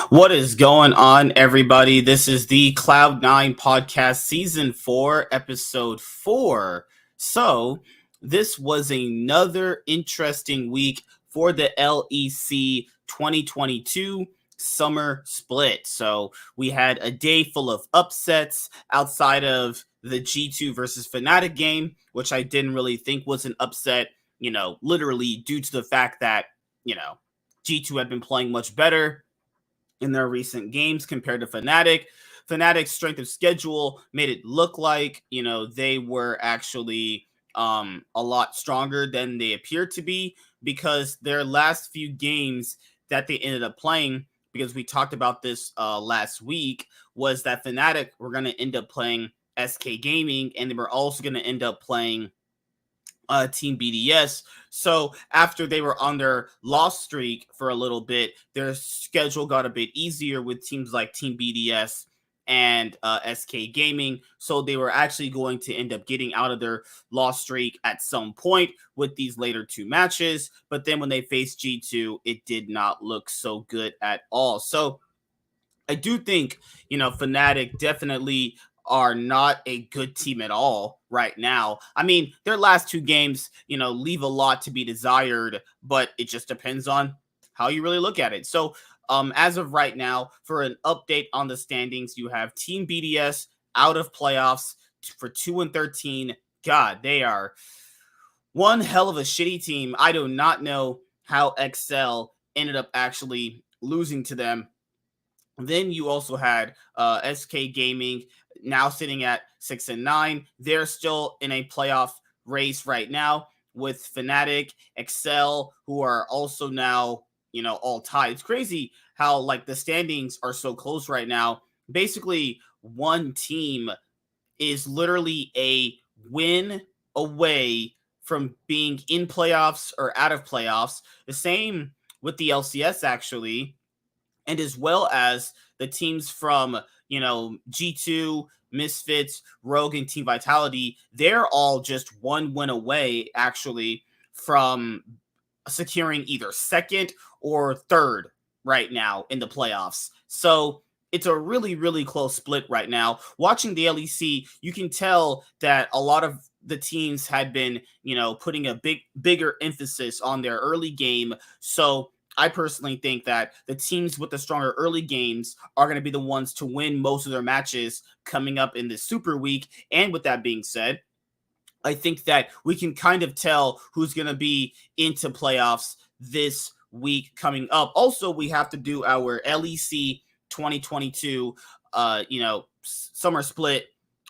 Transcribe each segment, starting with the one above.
What is going on, everybody? This is the Cloud9 podcast, season 4, episode 4. So, this was another interesting week for the LEC 2022 summer split. So, we had a day full of upsets outside of the G2 versus Fnatic game, which I didn't really think was an upset, literally due to the fact that, G2 had been playing much better in their recent games compared to Fnatic. Fnatic's strength of schedule made it look like, they were actually a lot stronger than they appeared to be, because their last few games that they ended up playing, because we talked about this last week, was that Fnatic were going to end up playing SK Gaming, and they were also going to end up playing Team BDS. So after they were on their loss streak for a little bit, their schedule got a bit easier with teams like Team BDS and SK Gaming. So they were actually going to end up getting out of their loss streak at some point with these later two matches. But then when they faced G2, it did not look so good at all. So I do think, Fnatic definitely are not a good team at all right now. I mean, their last two games, leave a lot to be desired, but it just depends on how you really look at it. So, as of right now, for an update on the standings, you have Team BDS out of playoffs for 2-13. God, they are one hell of a shitty team. I do not know how Excel ended up actually losing to them. Then you also had SK Gaming now sitting at 6-9. They're still in a playoff race right now with Fnatic, Excel, who are also now, all tied. It's crazy how like the standings are so close right now. Basically, one team is literally a win away from being in playoffs or out of playoffs. The same with the LCS, actually, and as well as the teams from, G2, Misfits, Rogue, and Team Vitality. They're all just one win away, actually, from securing either second or third right now in the playoffs. So it's a really, really close split right now. Watching the LEC, you can tell that a lot of the teams had been, putting a bigger emphasis on their early game. So I personally think that the teams with the stronger early games are going to be the ones to win most of their matches coming up in this Super Week. And with that being said, I think that we can kind of tell who's going to be into playoffs this week coming up. Also, we have to do our LEC 2022, summer split,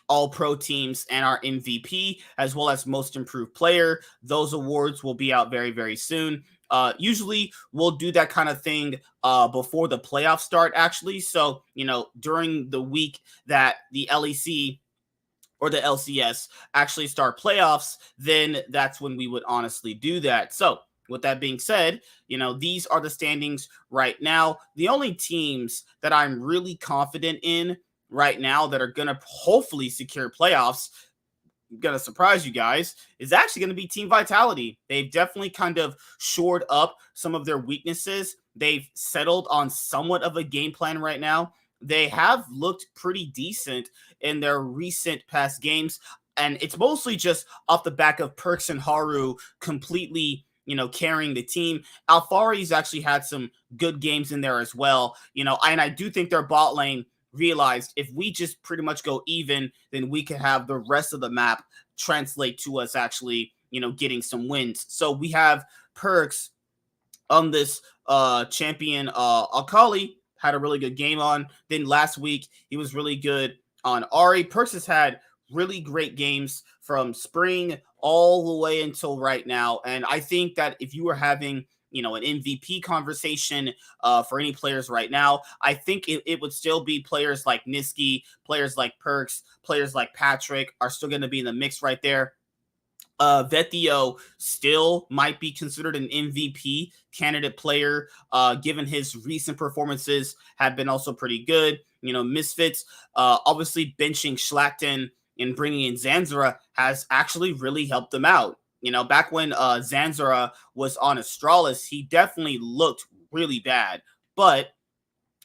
all pro teams, and our MVP, as well as most improved player. Those awards will be out very, very soon. Usually we'll do that kind of thing before the playoffs start, actually. So, during the week that the LEC or the LCS actually start playoffs, then that's when we would honestly do that. So with that being said, these are the standings right now. The only teams that I'm really confident in right now that are going to hopefully secure playoffs, going to surprise you guys, is actually going to be Team Vitality. They've definitely kind of shored up some of their weaknesses. They've settled on somewhat of a game plan right now. They have looked pretty decent in their recent past games, and it's mostly just off the back of Perks and Haru completely, carrying the team. Alfari's actually had some good games in there as well, and I do think their bot lane realized if we just pretty much go even, then we can have the rest of the map translate to us actually, getting some wins. So we have Perks on this champion, Akali, had a really good game on. Then last week, he was really good on Ari. Perks has had really great games from spring all the way until right now. And I think that if you were having, an MVP conversation for any players right now, I think it would still be players like Niski, players like Perks, players like Patrick are still going to be in the mix right there. Vetio still might be considered an MVP candidate player, given his recent performances have been also pretty good. Misfits, obviously benching Schlachten and bringing in Zanzara has actually really helped them out. Back when Zanzara was on Astralis, he definitely looked really bad. But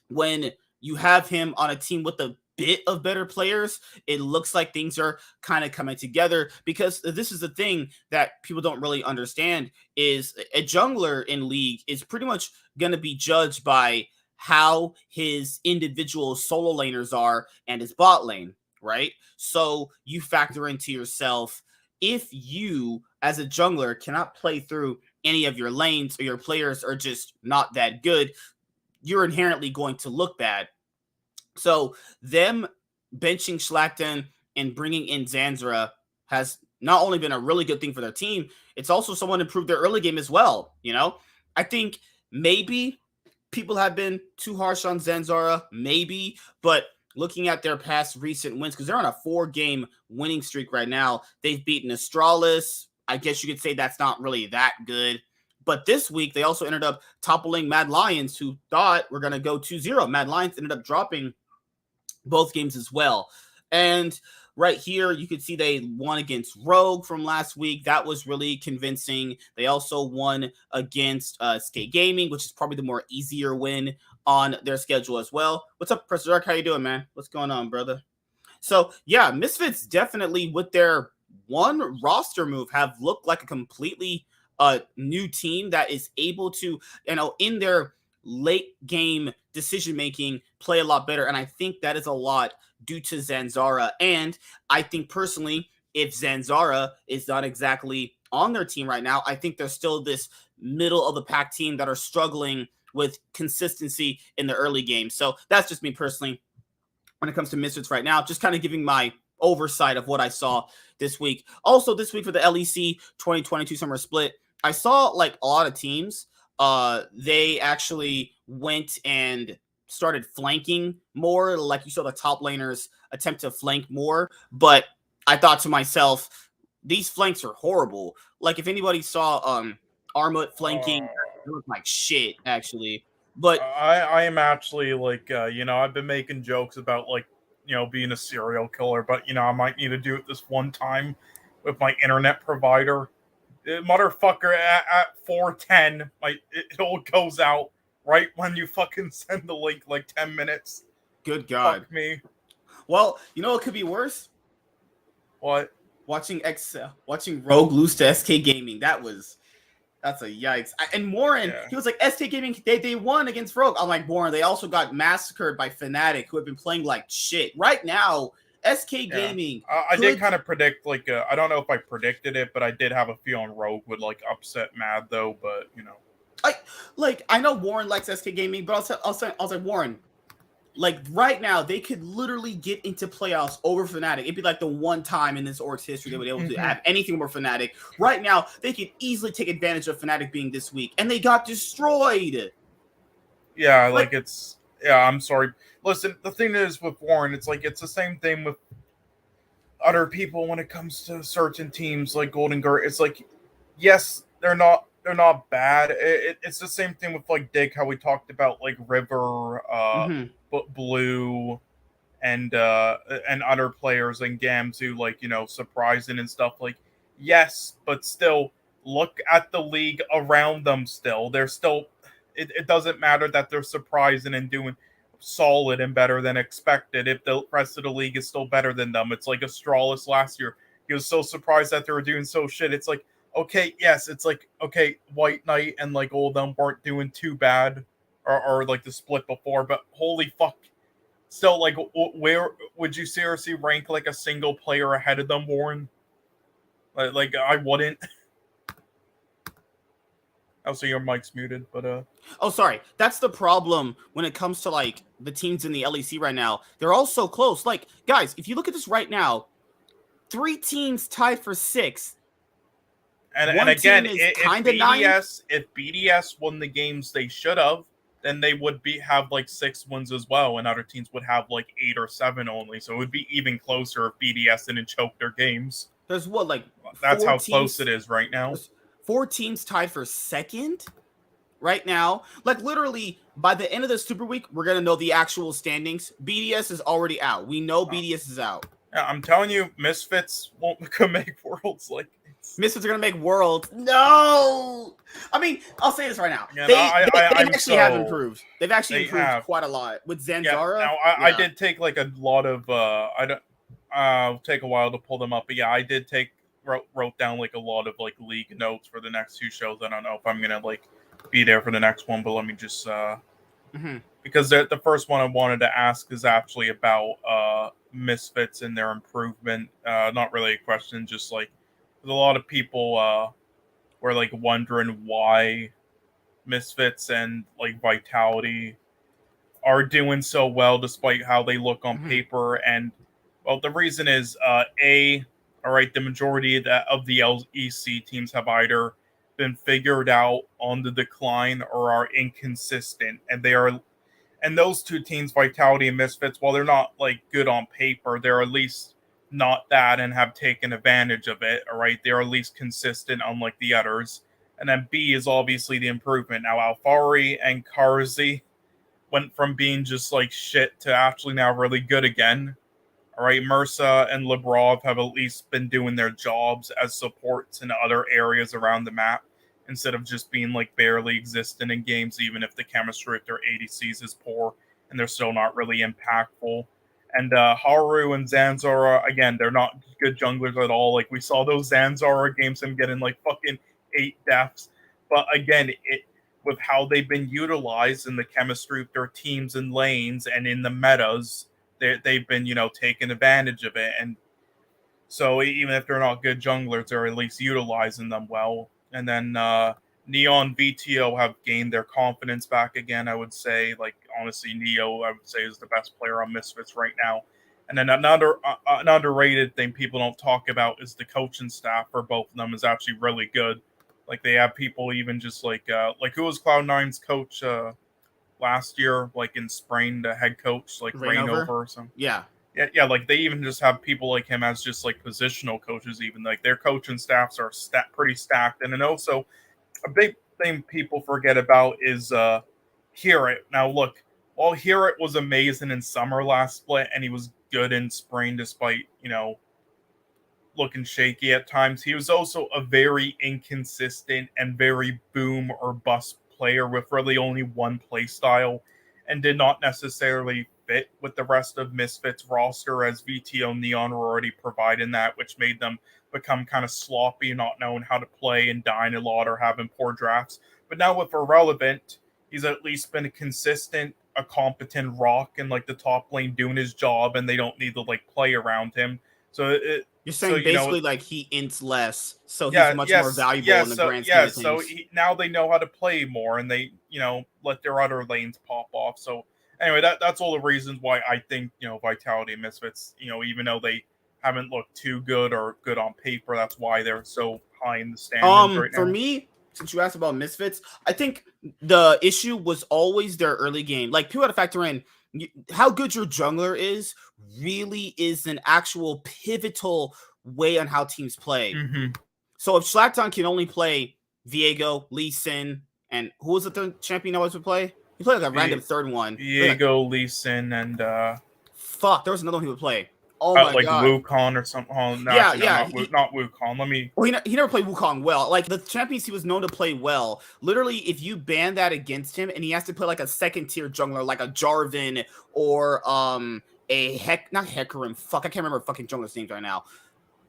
when you have him on a team with a bit of better players, it looks like things are kind of coming together, because this is the thing that people don't really understand is a jungler in League is pretty much going to be judged by how his individual solo laners are and his bot lane, right? So you factor into yourself, if you as a jungler cannot play through any of your lanes, or your players are just not that good, you're inherently going to look bad. So them benching Schlachten and bringing in Zanzara has not only been a really good thing for their team, it's also someone improved their early game as well. You know, I think maybe people have been too harsh on Zanzara, maybe, but looking at their past recent wins, because they're on a 4-game winning streak right now, they've beaten Astralis. I guess you could say that's not really that good. But this week, they also ended up toppling Mad Lions, who thought we're going to go 2-0. Mad Lions ended up dropping both games as well. And right here, you could see they won against Rogue from last week. That was really convincing. They also won against Skate Gaming, which is probably the more easier win on their schedule as well. What's up, Professor Dark? How you doing, man? What's going on, brother? So, yeah, Misfits definitely, with their one roster move, have looked like a completely new team that is able to, in their late game decision making, play a lot better. And I think that is a lot due to Zanzara. And I think personally, if Zanzara is not exactly on their team right now, I think there's still this middle of the pack team that are struggling with consistency in the early game. So that's just me personally when it comes to Misfits right now, just kind of giving my oversight of what I saw this week. Also, this week for the LEC 2022 Summer Split, I saw like a lot of teams. They actually went and started flanking more. Like you saw the top laners attempt to flank more. But I thought to myself, these flanks are horrible. Like if anybody saw Armut flanking, it looked like shit, actually. But I am actually like, I've been making jokes about like, being a serial killer, but I might need to do it this one time with my internet provider. Motherfucker at 4:10, it all goes out right when you fucking send the link, like 10 minutes. Good God. Fuck me. Well, you know what could be worse? What? Watching Rogue lose to SK Gaming. That's a yikes. And Warren, he was like, SK Gaming, they won against Rogue. I'm like, Warren, they also got massacred by Fnatic, who have been playing like shit. Right now, SK Gaming. I did kind of predict, like, I don't know if I predicted it, but I did have a feeling Rogue would, like, upset Mad, though, but, I know Warren likes SK Gaming, but I was like, Warren, like, right now, they could literally get into playoffs over Fnatic. It'd be like the one time in this org's history they would be able to have anything over Fnatic. Right now, they could easily take advantage of Fnatic being this weak, and they got destroyed. Yeah, I'm sorry. Listen, the thing is with Warren, it's like it's the same thing with other people when it comes to certain teams like Golden Guard. It's like, yes, they're not bad. It's the same thing with like Dig, how we talked about like River, Blue, and other players and Gamzu, like, surprising and stuff. Like, yes, but still, look at the league around them. Still, they're still. It doesn't matter that they're surprising and doing solid and better than expected if the rest of the league is still better than them. It's like Astralis last year. He was so surprised that they were doing so shit. It's like, okay, yes, it's like, okay, White Knight and like all of them weren't doing too bad, or like the split before, but holy fuck. Still, like, where would you seriously rank like a single player ahead of them, Warren? Like I wouldn't. Also, your mic's muted, but Oh, sorry. That's the problem when it comes to like the teams in the LEC right now. They're all so close. Like, guys, if you look at this right now, 3 teams tied for 6th. And again, if BDS won the games they should have, then they would have like 6 wins as well, and other teams would have like 8 or 7 only. So it would be even closer if BDS didn't choke their games. There's what, like, that's how close it is right now. 4 teams tied for 2nd right now. Like, literally, by the end of the Super Week, we're going to know the actual standings. BDS is already out. We know BDS is out. Yeah, I'm telling you, Misfits won't make Worlds. Like, Misfits are gonna make Worlds. No, I mean, I'll say this right now. Yeah, They actually have improved. They've actually improved quite a lot with Zanzara. Yeah, now I did take like a lot of I don't take a while to pull them up, but yeah, I did wrote down like a lot of like league notes for the next 2 shows. I don't know if I'm gonna like be there for the next one, but let me just because the first one I wanted to ask is actually about Misfits and their improvement. Not really a question, just like a lot of people were like wondering why Misfits and like Vitality are doing so well despite how they look on paper. And well, the reason is all right, the majority of the LEC teams have either been figured out on the decline or are inconsistent, and those 2 teams, Vitality and Misfits, while they're not like good on paper, they're at least not that and have taken advantage of it. All right, they're at least consistent, unlike the others. And then B is obviously the improvement. Now, Alfari and Karzi went from being just like shit to actually now really good again. All right, Mursa and Librov have at least been doing their jobs as supports in other areas around the map instead of just being like barely existent in games, even if the chemistry of their ADCs is poor and they're still not really impactful. And Haru and Zanzara, again, they're not good junglers at all. Like we saw those Zanzara games, him getting like fucking 8 deaths. But again, with how they've been utilized in the chemistry of their teams and lanes and in the metas, they've been, taking advantage of it. And so even if they're not good junglers, they're at least utilizing them well. And then Neon VTO have gained their confidence back again, I would say. Like, honestly, Neo, I would say, is the best player on Misfits right now. And then another an underrated thing people don't talk about is the coaching staff for both of them is actually really good. Like, they have people even just like who was Cloud9's coach last year, like in Sprain, the head coach, like Rainover or something. Yeah, like they even just have people like him as just like positional coaches. Even like their coaching staffs are pretty stacked. And then also a big thing people forget about is Herit. Now look, while Herit was amazing in summer last split and he was good in spring despite looking shaky at times, he was also a very inconsistent and very boom or bust player with really only one play style and did not necessarily fit with the rest of Misfits roster, as VTO and Neon were already providing that, which made them become kind of sloppy, not knowing how to play and dying a lot or having poor drafts. But now with Irrelevant, he's at least been a consistent, a competent rock in like the top lane doing his job, and they don't need to like play around him. So you're saying basically like he ints less, so he's much more valuable in the grand scheme of things. So now they know how to play more, and they let their other lanes pop off. So anyway, that's all the reasons why I think Vitality and Misfits, even though they haven't looked too good or good on paper, that's why they're so high in the standings right now. For me, since you asked about Misfits, I think the issue was always their early game. Like, people had to factor in how good your jungler is really is an actual pivotal way on how teams play. So if Schlachton can only play Viego, Lee Sin, and who was the third champion always would play? He played like a random third one. Viego, Lee Sin, and there was another one he would play. Oh my like god, Wukong or something. Oh, no, not Wukong. Let me. Well, he never played Wukong well. Like, the champions he was known to play well. Literally, if you ban that against him, and he has to play like a second tier jungler, like a Jarvan or not Hecarim. Fuck, I can't remember fucking jungler's names right now.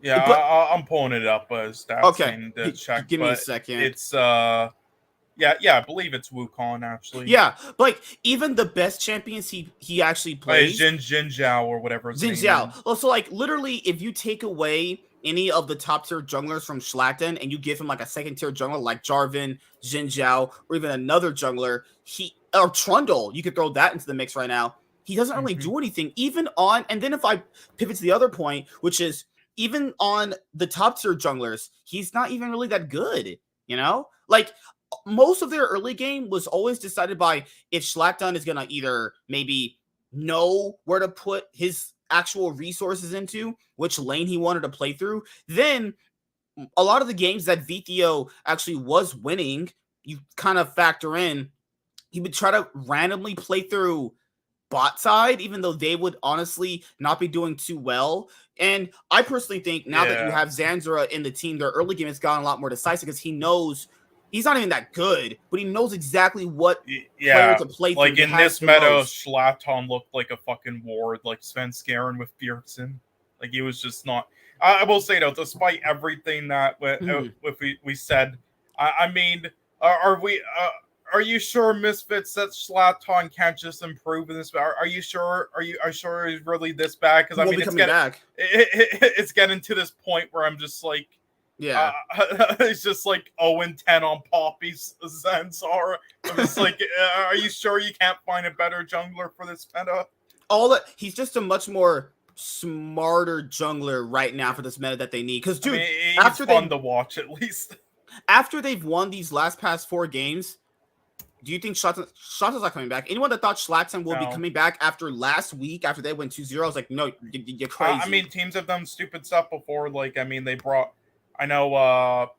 Yeah, but, I'm pulling it up as stats. Okay, check. Give me a second. It's I believe it's Wukong actually. Yeah, but like even the best champions he actually plays, Jin Zhao or whatever his name is. Also, like, literally, if you take away any of the top tier junglers from Schlachton and you give him like a second tier jungler like Jarvan, Jin Zhao, or even another jungler, or Trundle, you could throw that into the mix right now. He doesn't really do anything, even on. And then if I pivot to the other point, which is even on the top tier junglers, he's not even really that good. Like, most of their early game was always decided by if Schlachton is going to either maybe know where to put his actual resources into, which lane he wanted to play through. Then a lot of the games that VTO actually was winning, you kind of factor in, he would try to randomly play through bot side, even though they would honestly not be doing too well. And I personally think now that you have Zanzura in the team, their early game has gotten a lot more decisive because he knows he's not even that good, but he knows exactly what player to play through. Like in this meta, Schlaton looked like a fucking ward, like Sven Skaren with Bjergsen. Like he was just not. I will say though, despite everything that we said, I mean, are you sure, Misfits, that Schlaton can't just improve in this? Are you sure? Are you sure he's really this bad? Because I mean, it's getting to this point where I'm just like, it's just like 0-10 on Poppy's Zanzara. I'm just like, are you sure you can't find a better jungler for this meta? He's just a much more smarter jungler right now for this meta that they need. Because, dude, I mean, he's fun to watch at least. After they've won these past 4 games, do you think Schlaton's not coming back? Anyone that thought Schlaton will be coming back after last week, after they went 2-0, I was like, no, you're crazy. I mean, teams have done stupid stuff before. Like, I mean, they brought, I know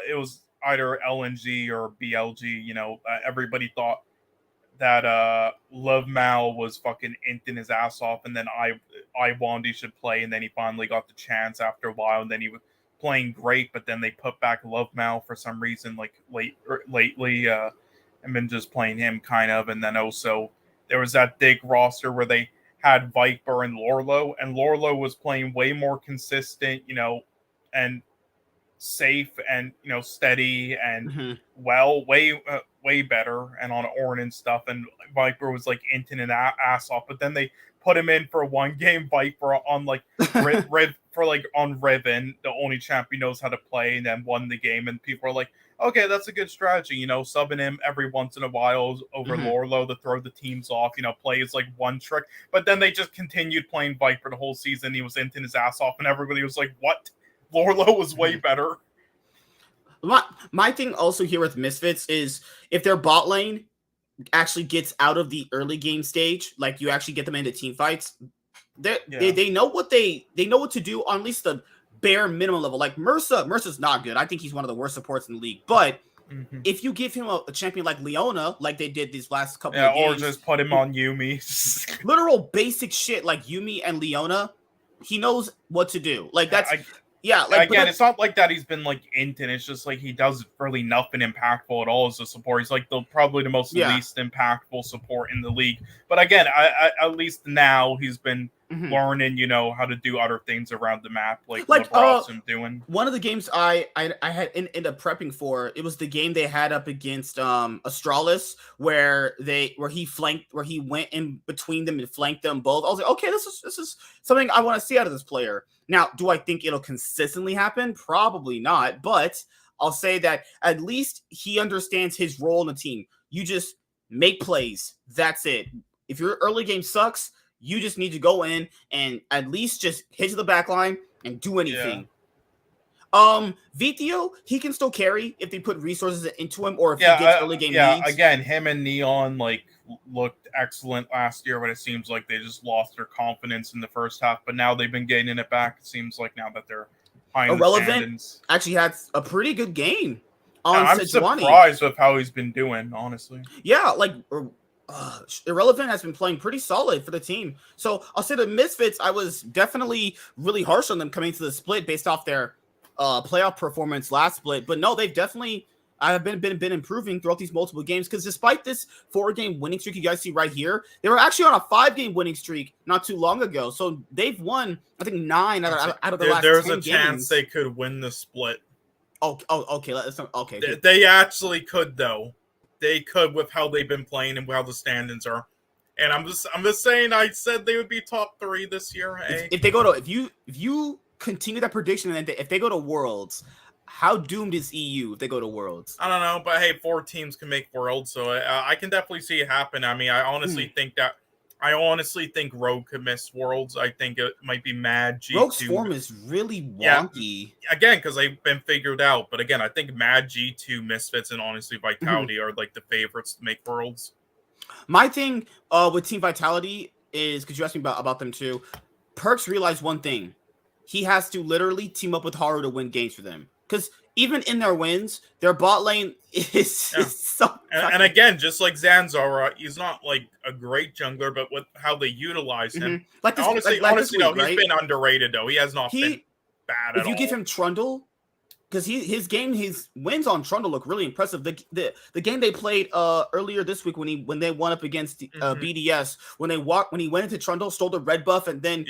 it was either LNG or BLG. You know, everybody thought that Love Mal was fucking inting his ass off, and then Wandy should play, and then he finally got the chance after a while, and then he was playing great, but then they put back Love Mal for some reason, like lately, and been just playing him kind of, and then also there was that big roster where they had Viper and Lorlo was playing way more consistent, you know, and safe and, you know, steady and way better and on Ornn and stuff, and Viper was like inting an ass off, but then they put him in for a 1-game Viper on like on Riven, the only champ he knows how to play, and then won the game, and people are like, okay, that's a good strategy, you know, subbing him every once in a while over Lorlo to throw the teams off, you know, plays like one trick, but then they just continued playing Viper the whole season. He was inting his ass off, and everybody was like, what? Lorlo was way better. My thing also here with Misfits is if their bot lane actually gets out of the early game stage, like you actually get them into team fights, they know what to do on at least the bare minimum level. Like Mercer's not good. I think he's one of the worst supports in the league. But if you give him a champion like Leona, like they did these last couple of games, or just put him on Yuumi, literal basic shit like Yuumi and Leona, he knows what to do. Like that's. Like again, it's not like that he's been like inting. It's just like he does really nothing impactful at all as a support. He's like probably the most least impactful support in the league. But again, at least now he's been learning, you know, how to do other things around the map, like Ross and doing. One of the games I had ended up prepping for, it was the game they had up against Astralis, where he went in between them and flanked them both. I was like, okay, this is something I want to see out of this player. Now, do I think it'll consistently happen? Probably not, but I'll say that at least he understands his role in the team. You just make plays. That's it. If your early game sucks, you just need to go in and at least just hit to the back line and do anything. Vithio, he can still carry if they put resources into him or if he gets early game leads. Again, him and Neon looked excellent last year, but it seems like they just lost their confidence in the first half. But now they've been getting it back. It seems like now that they're high in the standings. Actually had a pretty good game on I'm Sejuani. Surprised with how he's been doing, honestly. Yeah, like Irrelevant has been playing pretty solid for the team. So I'll say the Misfits, I was definitely really harsh on them coming to the split based off their playoff performance last split. But no, they've definitely been improving throughout these multiple games, because despite this 4-game winning streak you guys see right here, they were actually on a 5-game winning streak not too long ago. So they've won, I think, 9 out of the last 10 games. There's a chance they could win the split. Okay. They actually could, though. They could with how they've been playing and how the standings are. And I'm just saying, I said they would be top 3 this year. If they go to if you continue that prediction and if they go to Worlds, how doomed is EU if they go to Worlds? I don't know, but hey, 4 teams can make Worlds, so I can definitely see it happen. I mean, I honestly think Rogue could miss Worlds. I think it might be Mad G2. Rogue's form is really wonky. Yeah, again, because they've been figured out. But again, I think Mad G2, Misfits, and honestly Vitality are like the favorites to make Worlds. My thing with Team Vitality is, because you asked me about them too, Perks realized one thing. He has to literally team up with Haru to win games for them. Because even in their wins, their bot lane is so. And again, just like Zanzara, he's not like a great jungler, but with how they utilize him, like this, honestly, this week, no, right? he's been underrated though. He has not been bad at all. If you give him Trundle, because his wins on Trundle look really impressive. The game they played earlier this week when they won up against BDS, when he went into Trundle, stole the red buff, and then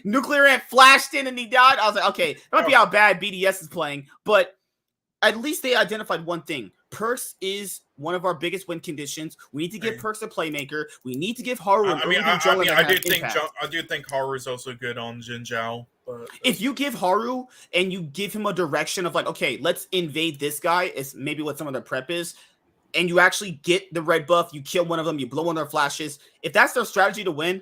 Nuclear Ant flashed in and he died. I was like, okay, that might be how bad BDS is playing, but at least they identified one thing. Perks is one of our biggest win conditions. We need to give Perks a playmaker. We need to give Haru an I do think Haru is also good on Jin Zhao. But if you give Haru and you give him a direction of like, okay, let's invade this guy, is maybe what some of their prep is, and you actually get the red buff, you kill one of them, you blow one of their flashes. If that's their strategy to win,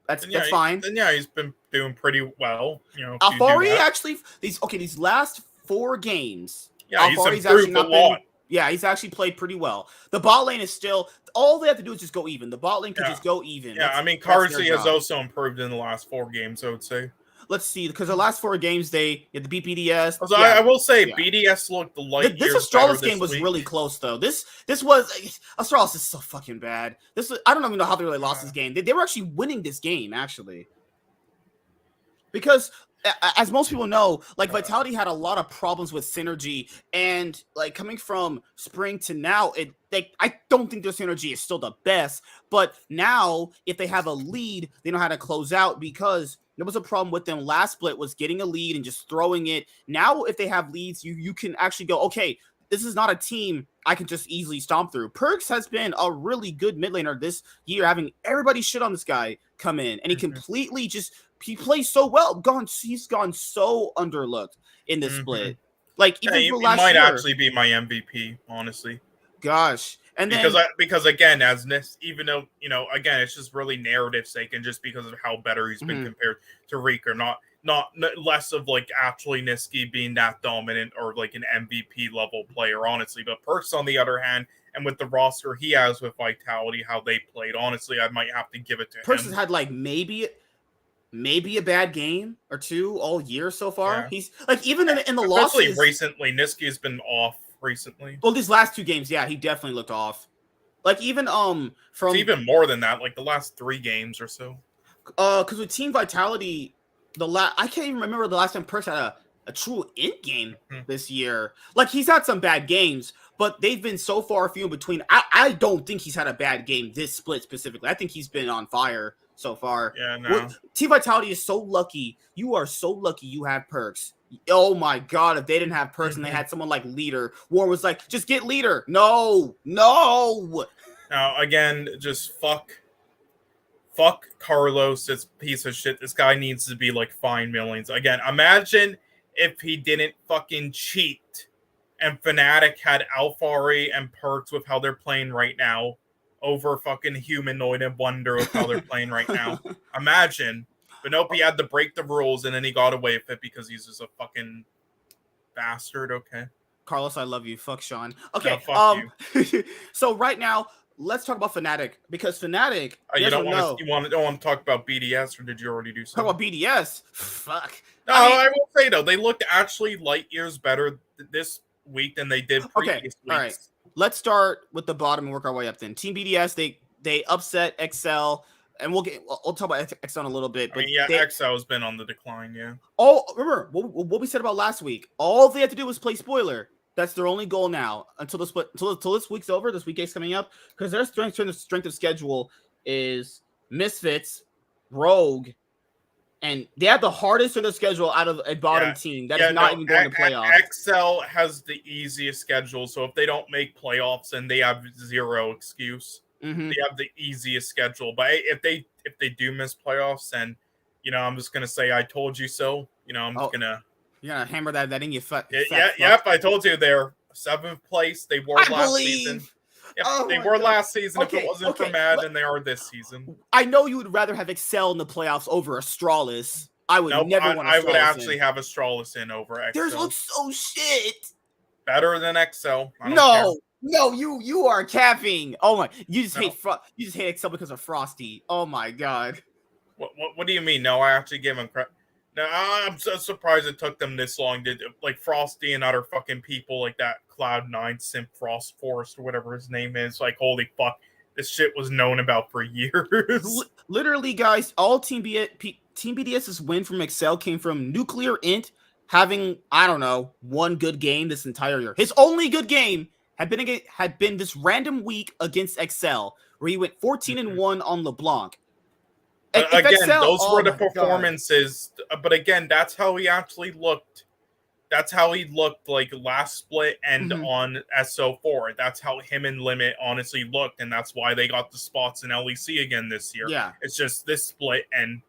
that's fine. Then he's been doing pretty well. Alfari actually these last 4 games. Yeah, he's improved a lot. He's actually played pretty well. The bot lane is still all they have to do is just go even. The bot lane can just go even. Yeah, Karzi has also improved in the last 4 games, I would say. Let's see, because the last 4 games they had to beat BDS. So I will say BDS looked the light years Astralis game was really close though. This was Astralis is so fucking bad. I don't even know how they really lost this game. They were actually winning this game actually, because as most people know, like Vitality had a lot of problems with synergy, and like coming from spring to now, I don't think their synergy is still the best. But now, if they have a lead, they know how to close out, because there was a problem with them last split was getting a lead and just throwing it. Now, if they have leads, you can actually go, okay, this is not a team I can just easily stomp through. Perks has been a really good mid laner this year, having everybody shit on this guy come in, and he completely he plays so well. He's gone so underlooked in this split. Like even for last year, he might actually be my MVP, honestly. Gosh, and because again, even though again, it's just really narrative sake, and just because of how better he's been compared to Reek, or not less of like actually Niski being that dominant or like an MVP level player, honestly. But Perks, on the other hand, and with the roster he has with Vitality, how they played, honestly, I might have to give it to Perks him. has had like maybe a bad game or 2 all year so far. Yeah. He's like, even in the losses, especially recently, Niski's been off recently. Well, these last 2 games, he definitely looked off. Like even from it's even more than that, like the last 3 games or so. Because with Team Vitality, I can't even remember the last time Perks had a true int game this year. Like he's had some bad games, but they've been so far few in between. I don't think he's had a bad game this split specifically. I think he's been on fire so far. Yeah, no. Team Vitality is so lucky. You are so lucky you have Perks. Oh my god, if they didn't have Perks and they had someone like Leader, War was like, just get Leader. No. Now again, just fuck Carlos, this piece of shit. This guy needs to be like fined millions. Again, imagine if he didn't fucking cheat and Fnatic had Alfari and Perks with how they're playing right now over fucking Humanoid and Wonder with how they're playing right now. Imagine. But nope, he had to break the rules and then he got away with it because he's just a fucking bastard. Okay. Carlos, I love you. Fuck Sean. Okay. No, fuck you. So right now, let's talk about Fnatic, because Fnatic. You don't want to talk about BDS, or did you already do so? Talk about BDS. Fuck. No, I will say though, they looked actually light years better this week than they did previous weeks. All right. Let's start with the bottom and work our way up. Then Team BDS, they upset XL, and we'll talk about XL in a little bit. But XL has been on the decline. Yeah. Oh, remember what we said about last week? All they had to do was play spoiler. That's their only goal now until this week's over. This week is coming up, because their strength of schedule is Misfits, Rogue, and they have the hardest of the schedule out of a bottom team that is not even going to playoffs. XL has the easiest schedule, so if they don't make playoffs, then they have zero excuse. They have the easiest schedule, but if they do miss playoffs, then I'm just gonna say I told you so. I'm just gonna. You're gonna hammer that in your foot. Yep, I told you they're 7th place. They were last season. Yep, they were last season. If it wasn't for Mad, then they are this season. I know you would rather have Excel in the playoffs over Astralis. I would never want Astralis. I would actually have Astralis in over XL. Theirs looks so shit. Better than XL. No, you are capping. Oh my, you just hate Excel because of Frosty. Oh my god. What do you mean? No, I actually gave him credit. Now, I'm so surprised it took them this long. Did like Frosty and other fucking people like that Cloud9 Simp Frost Forest or whatever his name is. Like, holy fuck, this shit was known about for years. Literally, guys, all Team BDS's win from Excel came from Nuclear Int having, I don't know, one good game this entire year. His only good game had been this random week against Excel, where he went 14-1 on LeBlanc. Again, Excel, those were the performances. But again, that's how he actually looked. That's how he looked like last split and on SO4. That's how him and Limit honestly looked, and that's why they got the spots in LEC again this year. Yeah. It's just this split, and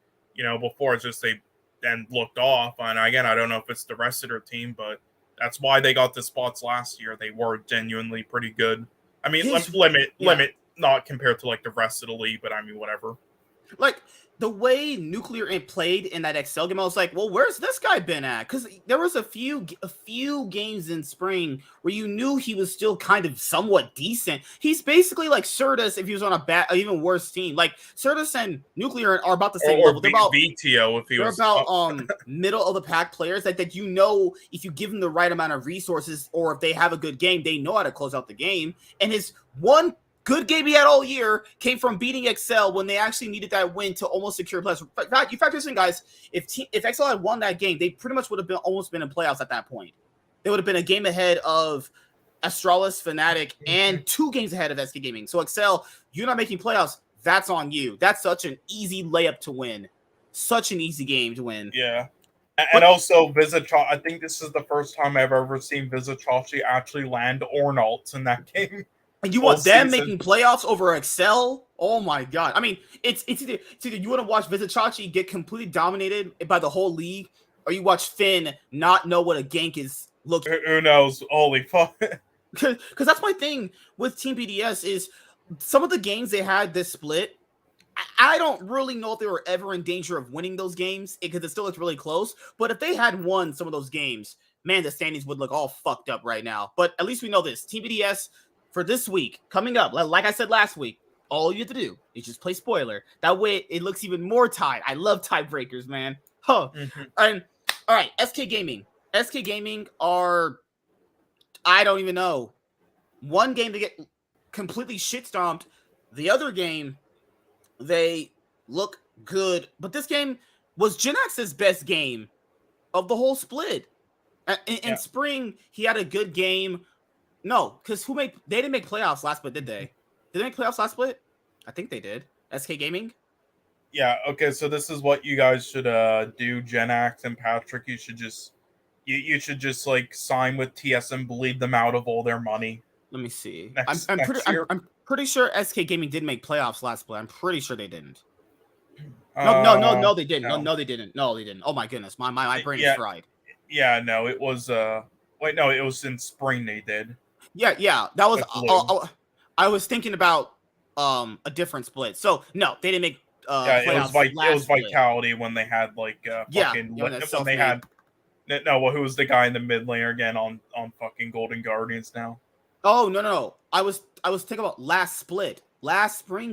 before it's just they then looked off. And again, I don't know if it's the rest of their team, but that's why they got the spots last year. They were genuinely pretty good. I mean, Limit, not compared to like the rest of the league, but I mean, whatever. Like, the way Nuclear Int played in that Excel game, I was like, well, where's this guy been at? Because there was a few games in spring where you knew he was still kind of somewhat decent. He's basically like Certus if he was on an even worse team. Like, Certus and Nuclear are about the same level. They're about VTO if he was about middle of the pack players that if you give them the right amount of resources, or if they have a good game, they know how to close out the game. And his one good game he had all year came from beating Excel when they actually needed that win to almost secure playoffs. You factor this in, guys. If Excel had won that game, they pretty much would have almost been in playoffs at that point. They would have been a game ahead of Astralis, Fnatic, and 2 games ahead of SK Gaming. So Excel, you're not making playoffs. That's on you. That's such an easy layup to win. Such an easy game to win. Yeah. And also, I think this is the first time I've ever seen Vizichachi actually land Ornalts in that game. And you want them making playoffs over Excel? Oh my god! I mean, it's either you want to watch Vizichachi get completely dominated by the whole league, or you watch Finn not know what a gank is. Who knows? Holy fuck! Because that's my thing with Team BDS is some of the games they had this split. I don't really know if they were ever in danger of winning those games because it still looked really close. But if they had won some of those games, man, the standings would look all fucked up right now. But at least we know this: Team BDS. For this week, coming up, like I said last week, all you have to do is just play spoiler. That way, it looks even more tied. I love tiebreakers, man. Huh. And all right, SK Gaming. SK Gaming are, I don't even know. One game they get completely shit stomped. The other game, they look good. But this game was Jinax's best game of the whole split. In spring, he had a good game. No, because they didn't make playoffs last split, did they? Did they make playoffs last split? I think they did. SK Gaming? Yeah, okay, so this is what you guys should do, Genax and Patrick. You should just like sign with TS and bleed them out of all their money. Let me see. I'm pretty sure SK Gaming did make playoffs last split. I'm pretty sure they didn't. No, they didn't. No, they didn't. No, they didn't. Oh my goodness. My brain is fried. Yeah, no, it was wait, no, it was in spring they did. Yeah, that was. I was thinking about a different split. So no, they didn't make. It was Vitality when they had like fucking when they had. No, well, who was the guy in the mid laner again on fucking Golden Guardians now? Oh no! I was thinking about last spring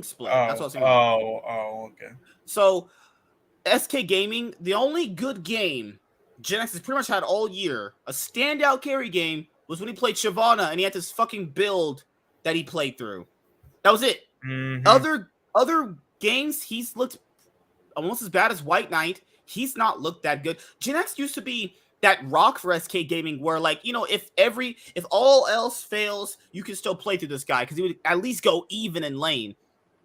split. That's what I was thinking. Okay. So, SK Gaming, the only good game Genex has pretty much had all year, a standout carry game, was when he played Shyvana and he had this fucking build that he played through. That was it. Other games, he's looked almost as bad as White Knight. He's not looked that good. Genex used to be that rock for SK Gaming where, like, if all else fails, you can still play through this guy because he would at least go even in lane.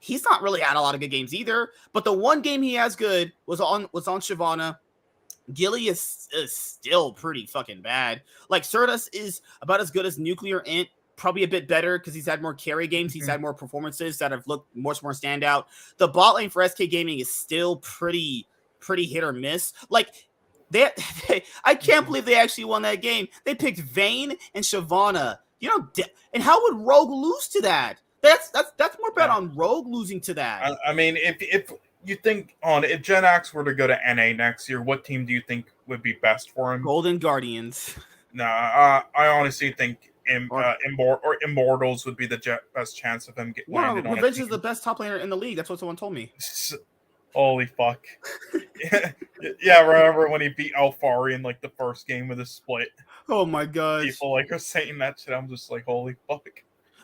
He's not really had a lot of good games either, but the one game he has good was on Shyvana. Gilly is still pretty fucking bad. Like, Certus is about as good as Nuclear Int, probably a bit better because he's had more carry games. He's had more performances that have looked much more standout. The bot lane for SK Gaming is still pretty hit or miss. Like, I can't believe they actually won that game. They picked Vayne and Shyvana. And how would Rogue lose to that? That's more bad on Rogue losing to that. I mean, if you think if Gen X were to go to NA next year, what team do you think would be best for him? Golden Guardians. No, I honestly think Immortals would be the best chance of him getting landed on. Revenge is the best top laner in the league. That's what someone told me. Holy fuck. Yeah, remember when he beat Alfari in like the first game of the split? Oh my gosh. People like are saying that shit. I'm just like, holy fuck.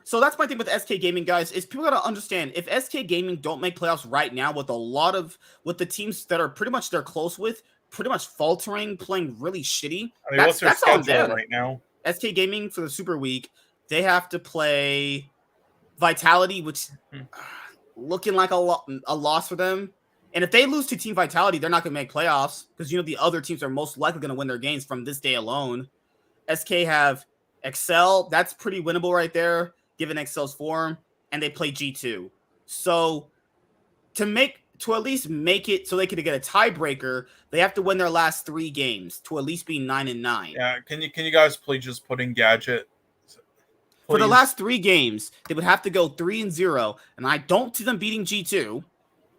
So that's my thing with SK Gaming, guys, is people gotta understand, if SK Gaming don't make playoffs right now with the teams that are pretty much they're close with, pretty much faltering, playing really shitty. I mean, what's their on schedule them right now? SK Gaming for the Super Week, they have to play Vitality, which looking like a loss for them. And if they lose to Team Vitality, they're not going to make playoffs because, the other teams are most likely going to win their games from this day alone. SK have Excel. That's pretty winnable right there, given Excel's form. And they play G2. So to at least make it so they could get a tiebreaker, they have to win their last 3 games to at least be 9-9. Yeah, can you guys please just put in Gadget? For the last 3 games, they would have to go 3-0, and I don't see them beating G2.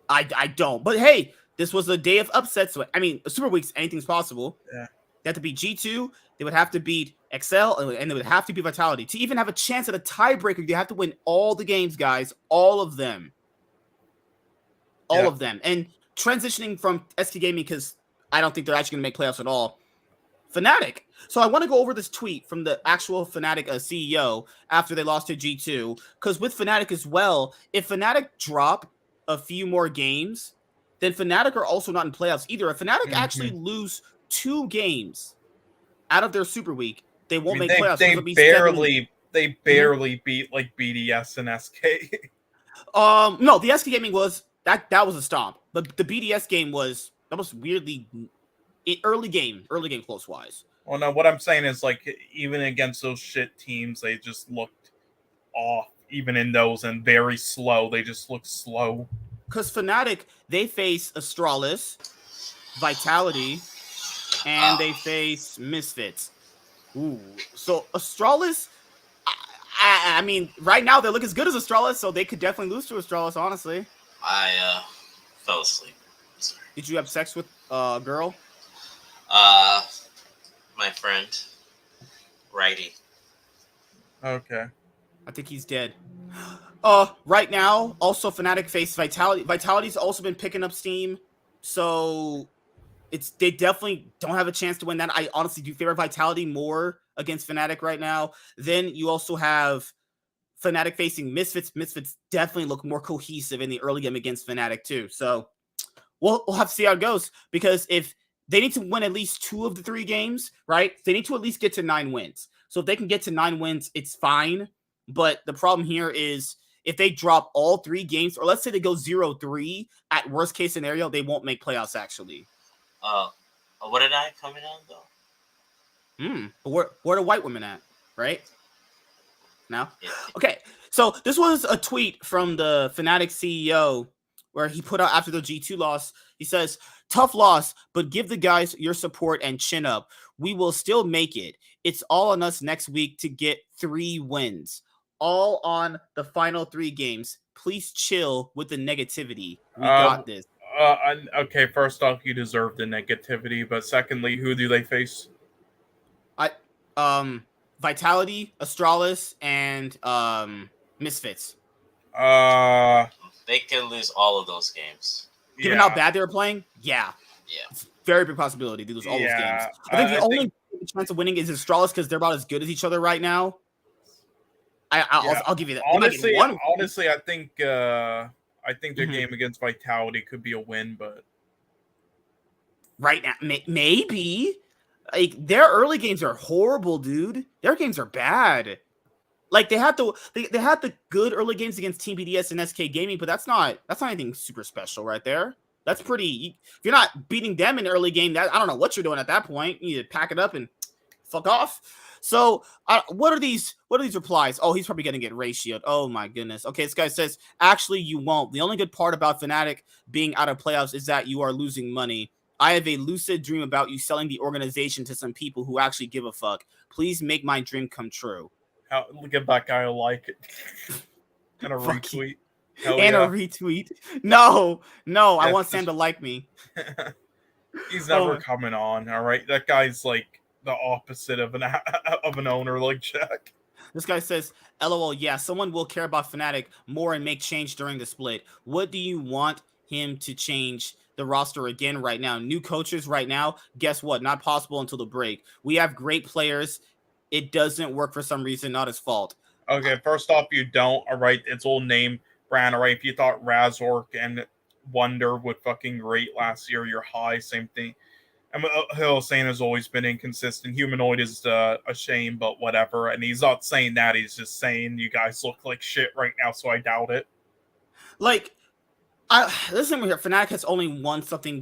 I don't. But hey, this was a day of upsets. So, I mean, Super Weeks, anything's possible. Yeah. They have to beat G2. They would have to beat Excel, and they would have to beat Vitality. To even have a chance at a tiebreaker, you have to win all the games, guys. All of them. All of them. And transitioning from SK Gaming, because I don't think they're actually going to make playoffs at all, Fnatic. So I want to go over this tweet from the actual Fnatic CEO after they lost to G2, because with Fnatic as well, if Fnatic drop a few more games, then Fnatic are also not in playoffs either. If Fnatic actually lose 2 games out of their Super Week, they won't make playoffs. They barely beat like BDS and SK. No, the SK Gaming was that was a stomp. But the BDS game was weirdly early game close wise. Well, no, what I'm saying is like even against those shit teams, they just looked off. Even in those, and very slow. They just look slow. Because Fnatic, they face Astralis, Vitality, and they face Misfits. Ooh. So Astralis, I mean, right now they look as good as Astralis, so they could definitely lose to Astralis, honestly. I fell asleep. Sorry. Did you have sex with a girl? My friend. Righty. Okay. I think he's dead. Right now, also Fnatic face Vitality. Vitality's also been picking up steam, so they definitely don't have a chance to win that. I honestly do favor Vitality more against Fnatic right now. Then you also have Fnatic facing Misfits. Misfits definitely look more cohesive in the early game against Fnatic too. So we'll have to see how it goes, because if they need to win at least 2 of the 3 games, right? They need to at least get to 9 wins. So if they can get to 9 wins, it's fine. But the problem here is if they drop all 3 games, or let's say they go 0-3, at worst case scenario, they won't make playoffs actually. What did I comment on though? But where are the white women at, right? Now? Yeah. Okay, so this was a tweet from the Fnatic CEO where he put out after the G2 loss. He says, "Tough loss, but give the guys your support and chin up. We will still make it. It's all on us next week to get 3 wins. All on the final 3 games. Please chill with the negativity. We got this." Okay, first off, you deserve the negativity, but secondly, who do they face? Vitality, Astralis, and Misfits. They can lose all of those games. Given how bad they were playing, yeah. It's very big possibility they lose all those games. I think the only chance of winning is Astralis because they're about as good as each other right now. I'll give you that. Honestly, I think their game against Vitality could be a win, but right now, maybe. Like, their early games are horrible, dude. Their games are bad. Like, they had the good early games against Team BDS and SK Gaming, but that's not anything super special right there. That's pretty. If you're not beating them in the early game, I don't know what you're doing at that point. You need to pack it up and fuck off. So, what are these replies? Oh, he's probably going to get ratioed. Oh my goodness. Okay, this guy says, actually, you won't. The only good part about Fnatic being out of playoffs is that you are losing money. I have a lucid dream about you selling the organization to some people who actually give a fuck. Please make my dream come true. Look at that guy. I like it. And a retweet. A retweet. No, I want Sam to like me. He's never coming on. All right, that guy's like the opposite of an owner like Jack. This guy says, "LOL, yeah, someone will care about Fnatic more and make change during the split. What do you want him to change the roster again right now. New coaches right now, guess what? Not possible until the break. We have great players. It doesn't work for some reason, not his fault. Okay, first off, you don't. All right, it's old name brand. All right, if you thought Razork and Wonder would fucking great last year, you're high. Same thing. I mean, Hillsane has always been inconsistent. Humanoid is a shame, but whatever. And he's not saying that. He's just saying you guys look like shit right now, so I doubt it. Like, listen here. Fnatic has only won something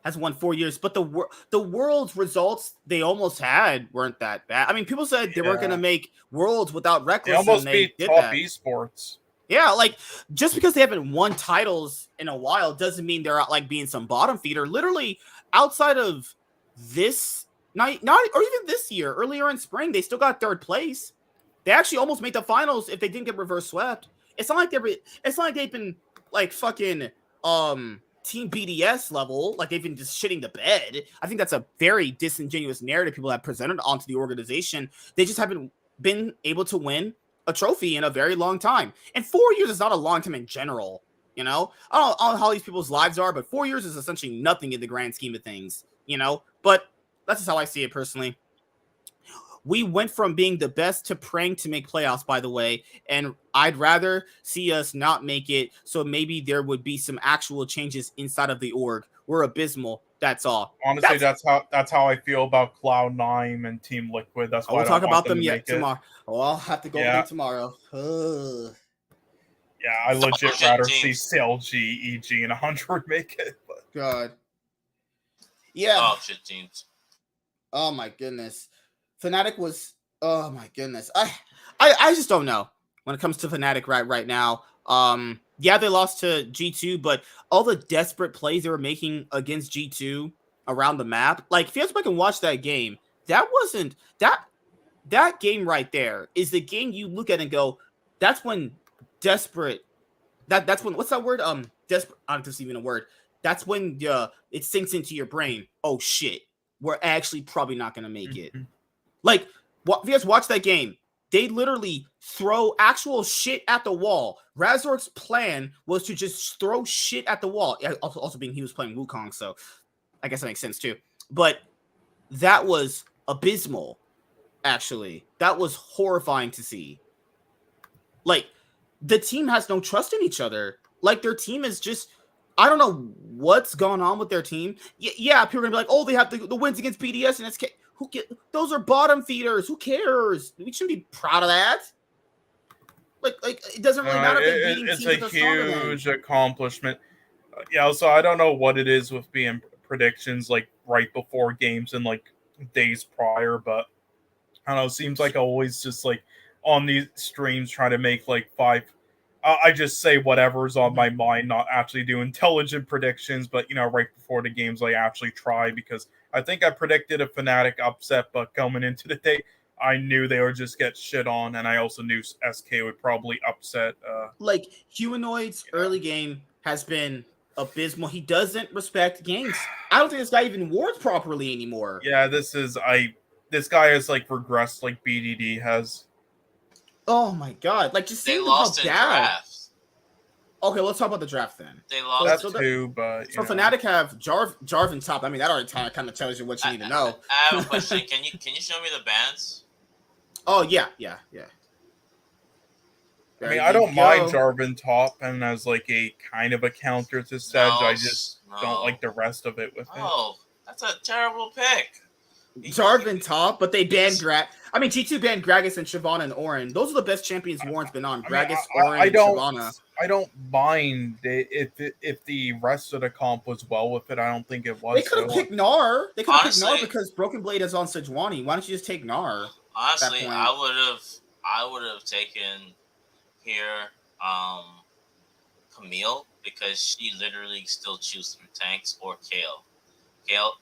has won 4 years, but the Worlds results they almost had weren't that bad. I mean, people said they weren't going to make Worlds without Reckless. They almost beat did top that. esports. Yeah, like just because they haven't won titles in a while doesn't mean they're like being some bottom feeder. Literally, outside of this night, not or even this year, earlier in spring, they still got third place. They actually almost made the finals if they didn't get reverse swept. It's not like they've been like fucking Team BDS level, like they've been just shitting the bed. I think that's a very disingenuous narrative people have presented onto the organization. They just haven't been able to win a trophy in a very long time. And 4 years is not a long time in general, you know? I don't know how these people's lives are, but 4 years is essentially nothing in the grand scheme of things, you know? But that's just how I see it personally. We went from being the best to praying to make playoffs, by the way, and I'd rather see us not make it, so maybe there would be some actual changes inside of the org. We're abysmal. That's all. Honestly, that's how I feel about Cloud9 and Team Liquid. That's why we'll talk about them yet tomorrow. Oh, I'll have to go over them tomorrow. Yeah, I legit rather see CLG, EG, and 100 make it. But. God. Yeah. Oh, shit teams. Oh, my goodness. Fnatic was... Oh, my goodness. I just don't know when it comes to Fnatic right now. Yeah, they lost to G2, but all the desperate plays they were making against G2 around the map, like if you have to and watch that game, that wasn't that game right there is the game you look at and go, that's when desperate. That's when what's that word? Desperate. I don't know if it's even a word. That's when it sinks into your brain. Oh shit, we're actually probably not gonna make it. Like, if you guys watch that game, they literally throw actual shit at the wall. Razork's plan was to just throw shit at the wall. Also being he was playing Wukong, so I guess that makes sense too. But that was abysmal, actually. That was horrifying to see. Like, the team has no trust in each other. Like, their team is just... I don't know what's going on with their team. Yeah, people are going to be like, oh, they have the wins against BDS and SK. Those are bottom feeders. Who cares? We shouldn't be proud of that. Like it doesn't really matter if they're beating teams. It's a huge accomplishment. Yeah, so I don't know what it is with being predictions like right before games and like days prior, but I don't know. It seems like I always just like on these streams trying to make like I just say whatever's on my mind, not actually do intelligent predictions, but you know, right before the games I actually try because I think I predicted a Fnatic upset, but coming into the day, I knew they would just get shit on, and I also knew SK would probably upset. Like Humanoid's early game has been abysmal. He doesn't respect games. I don't think this guy even wards properly anymore. Yeah, this guy has like regressed like BDD has. Oh my god! Like just they seeing lost how in bad. Draft. Okay, let's talk about the draft then. They lost too, but so Fnatic have Jarvan top. I mean, that already kind of tells you what you need to know. I have a question. Can you show me the bans? Oh yeah. I mean, I don't mind Jarvan top and as like a kind of a counter to Sedge. I just don't like the rest of it with it. Oh, that's a terrible pick. Jarvan top, but they banned G2 banned Gragas and Shyvana and Orin. Those are the best champions Warren's been on. Gragas, Orin, and Shyvana. I don't mind if the rest of the comp was well with it. I don't think it was. They could have picked Gnar. They could have picked Gnar because Broken Blade is on Sejuani. Why don't you just take Gnar? Honestly, I would have taken here Camille because she literally still chews through tanks or Kale. Kale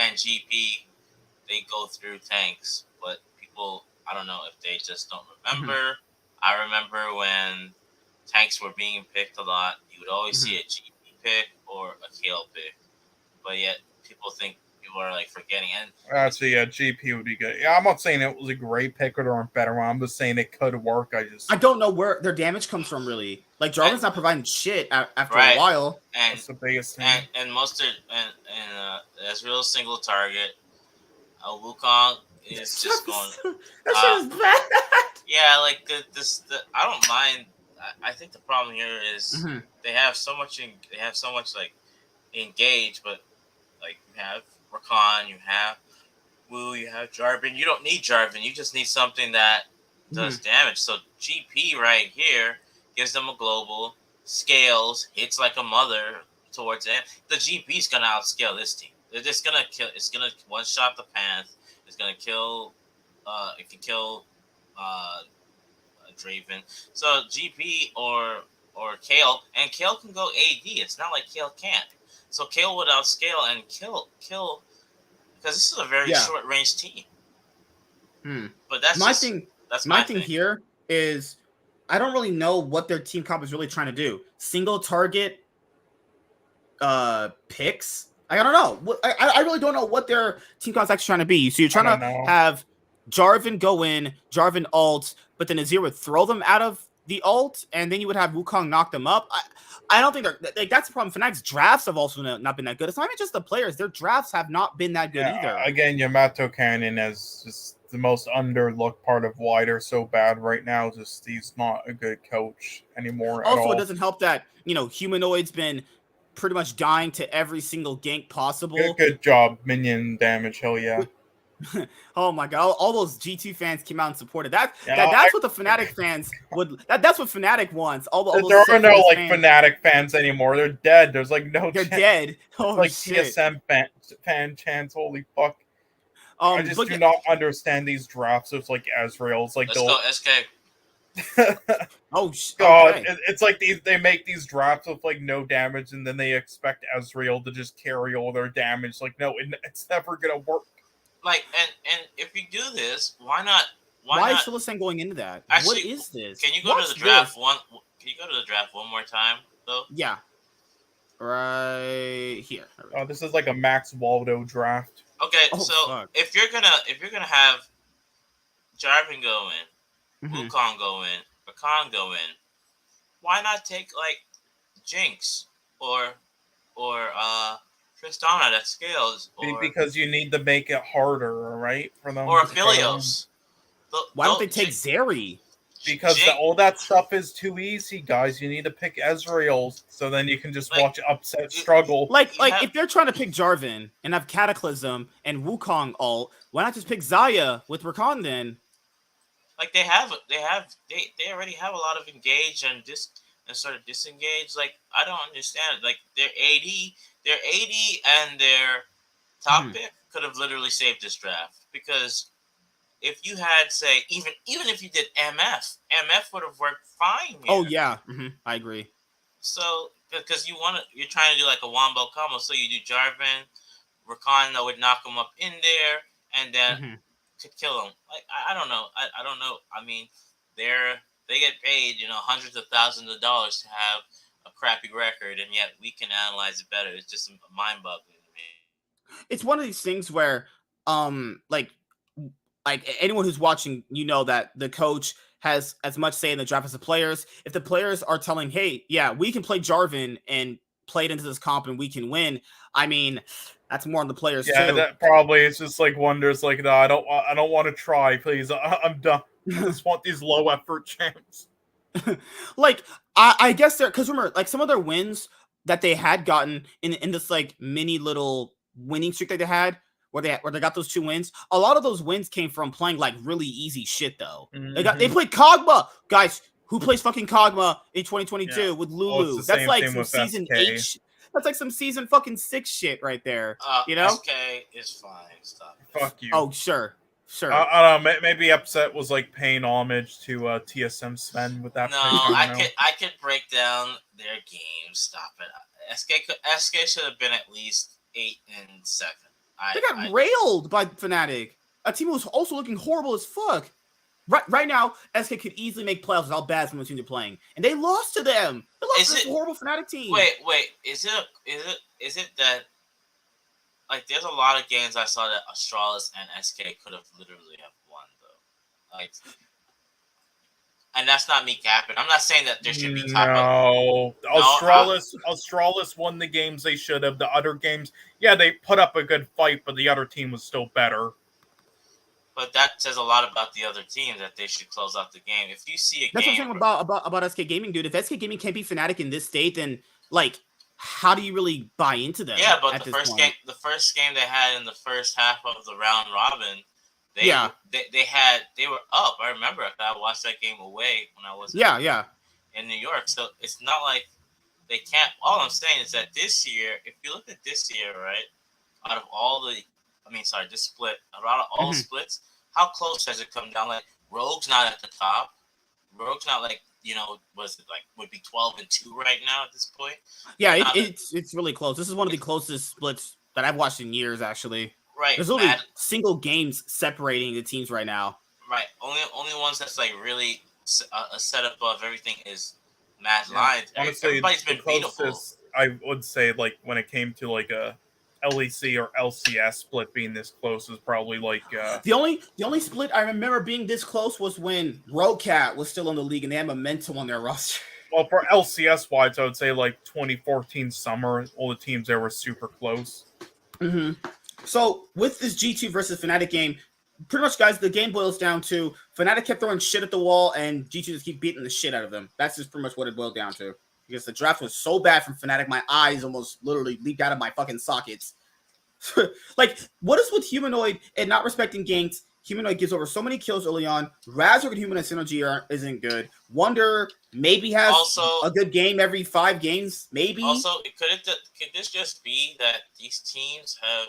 and GP, they go through tanks, but people, I don't know if they just don't remember. Mm-hmm. I remember when tanks were being picked a lot, you would always see a GP pick or a Kale pick, but yet people think people are like forgetting. And actually, yeah, GP would be good. Yeah, I'm not saying it was a great pick or a better one. I'm just saying it could work. I don't know where their damage comes from, really. Like, Jarvan's not providing shit after a while. And that's the biggest thing. And Mustard and Ezreal single target. Wukong is just going. That shit is bad. Yeah, like I don't mind. I think the problem here is they have so much. They have so much like engage, but like you have Rakan, you have Wu, you have Jarvan. You don't need Jarvan. You just need something that does damage. So GP right here gives them a global, scales, hits like a mother towards it. The GP's gonna outscale this team. They're just gonna kill. It's gonna one shot the Panth. It's gonna kill. It can kill Draven. So GP or Kale, and Kale can go AD. It's not like Kale can't. So Kale would outscale and kill because this is a very short range team. But that's my thing. That's my thing here is I don't really know what their team comp is really trying to do. Single target picks. I don't know. I really don't know what their team comp is actually trying to be. So you're trying to have Jarvan go in, Jarvan ult, but then Azir would throw them out of the ult, and then you would have Wukong knock them up. I don't think they're like that's the problem. Fnatic's drafts have also not been that good. It's not even just the players; their drafts have not been that good either. Again, Yamato Cannon is just the most underlooked part of why they're so bad right now. Just he's not a good coach anymore. Also, it doesn't help that Humanoid's been pretty much dying to every single gank possible. Good job, minion damage. Hell yeah. Oh my god! All those G2 fans came out and supported that. That's what the Fnatic fans would. That's what Fnatic wants. There are no like Fnatic fans anymore. They're dead. There's like no. They're dead. Oh like shit. TSM fan chants. Holy fuck! I just do not understand these drafts. It's like Ezreal's like. Let's go SK. Oh god! Okay. It's like they make these drafts with like no damage, and then they expect Ezreal to just carry all their damage. Like no, it's never gonna work. Like and if you do this, why not? Why is Philistine going into that? Actually, what is this? Can you go to the draft one? Can you go to the draft one more time though? Yeah. Right here. Oh, this is like a Max Waldo draft. Okay, if you're gonna have Jarvan go in, Wukong go in, Rakan go in, why not take like Jinx or Tristana that scales, because you need to make it harder, right? For them, or Aphelios. Why don't they take Zeri? Because all that stuff is too easy, guys. You need to pick Ezreal, so then you can just watch Upset struggle. If they're trying to pick Jarvan and have Cataclysm and Wukong ult, why not just pick Xayah with Rakan then? Like they already have a lot of engage and sort of disengage. Like I don't understand. Like their AD and their top pick could have literally saved this draft, because if you had, say, even if you did MF would have worked fine here. Oh yeah, I agree. So because you're trying to do like a wombo combo, so you do Jarvan, Rakan that would knock him up in there, and then could kill him. Like I don't know. I don't know. I mean, they get paid hundreds of thousands of dollars to have a crappy record, and yet we can analyze it better. It's just mind-boggling to me. It's one of these things where like anyone who's watching, that the coach has as much say in the draft as the players. If the players are telling, hey, yeah, we can play Jarvan and play it into this comp and we can win, I mean, that's more on the players too. Yeah, that probably it's just like wonders like, no, I don't want to try, please. I'm done. I just want these low effort champs. Like I guess because remember, like some of their wins that they had gotten in this like mini little winning streak that they had, where they got those 2 wins. A lot of those wins came from playing like really easy shit though. They played Kog'Maw, guys. Who plays fucking Kog'Maw in 2022 with Lulu? That's like some season 8. That's like some season fucking 6 shit right there. SK is fine. Stop. Fuck you. Oh sure. I don't know. Maybe Upset was like paying homage to TSM Sven with that. No, I could break down their game. Stop it. SK should have been at least 8 and 7. They got railed by Fnatic. A team who was also looking horrible as fuck. Right now, SK could easily make playoffs with how bad some of the teams are playing, and they lost to them. They lost to this horrible Fnatic team. Wait. Is it that like there's a lot of games I saw that Astralis and SK could have literally have won though. Like, and that's not me capping. I'm not saying that there should be top. No, No, Astralis won the games they should have. The other games, yeah, they put up a good fight, but the other team was still better. But that says a lot about the other team that they should close out the game. If you see a That's game, what I'm saying about SK Gaming, dude. If SK Gaming can't be Fnatic in this state, then like, how do you really buy into them? Yeah, but the first game they had in the first half of the round robin, they were up. I remember I watched that game away when I was in New York. So it's not like they can't. All I'm saying is that this year, if you look at this year, right, out of all the, this split, out of all the splits, how close has it come down? Like Rogue's not at the top. Rogue's not like, would be 12-2 right now at this point. Yeah, it's really close. This is one of the closest splits that I've watched in years, actually. Right. There's only single games separating the teams right now. Right. Only ones that's like really a set above everything is Mad Lions. Honestly, everybody's been beautiful. I would say, like, when it came to like a LEC or LCS split being this close is probably like the only split I remember being this close was when Roadcat was still in the league and they had Momentum on their roster. Well, for LCS wise, I would say like 2014 summer, all the teams there were super close. So with this G2 versus Fnatic game, pretty much, guys, the game boils down to Fnatic kept throwing shit at the wall and G2 just keep beating the shit out of them. That's just pretty much what it boiled down to. Because the draft was so bad from Fnatic, my eyes almost literally leaked out of my fucking sockets. Like, what is with Humanoid and not respecting ganks? Humanoid gives over so many kills early on. Razork and Humanoid synergy isn't good. Wonder maybe has a good game every 5 games, maybe. Also, could this just be that these teams have?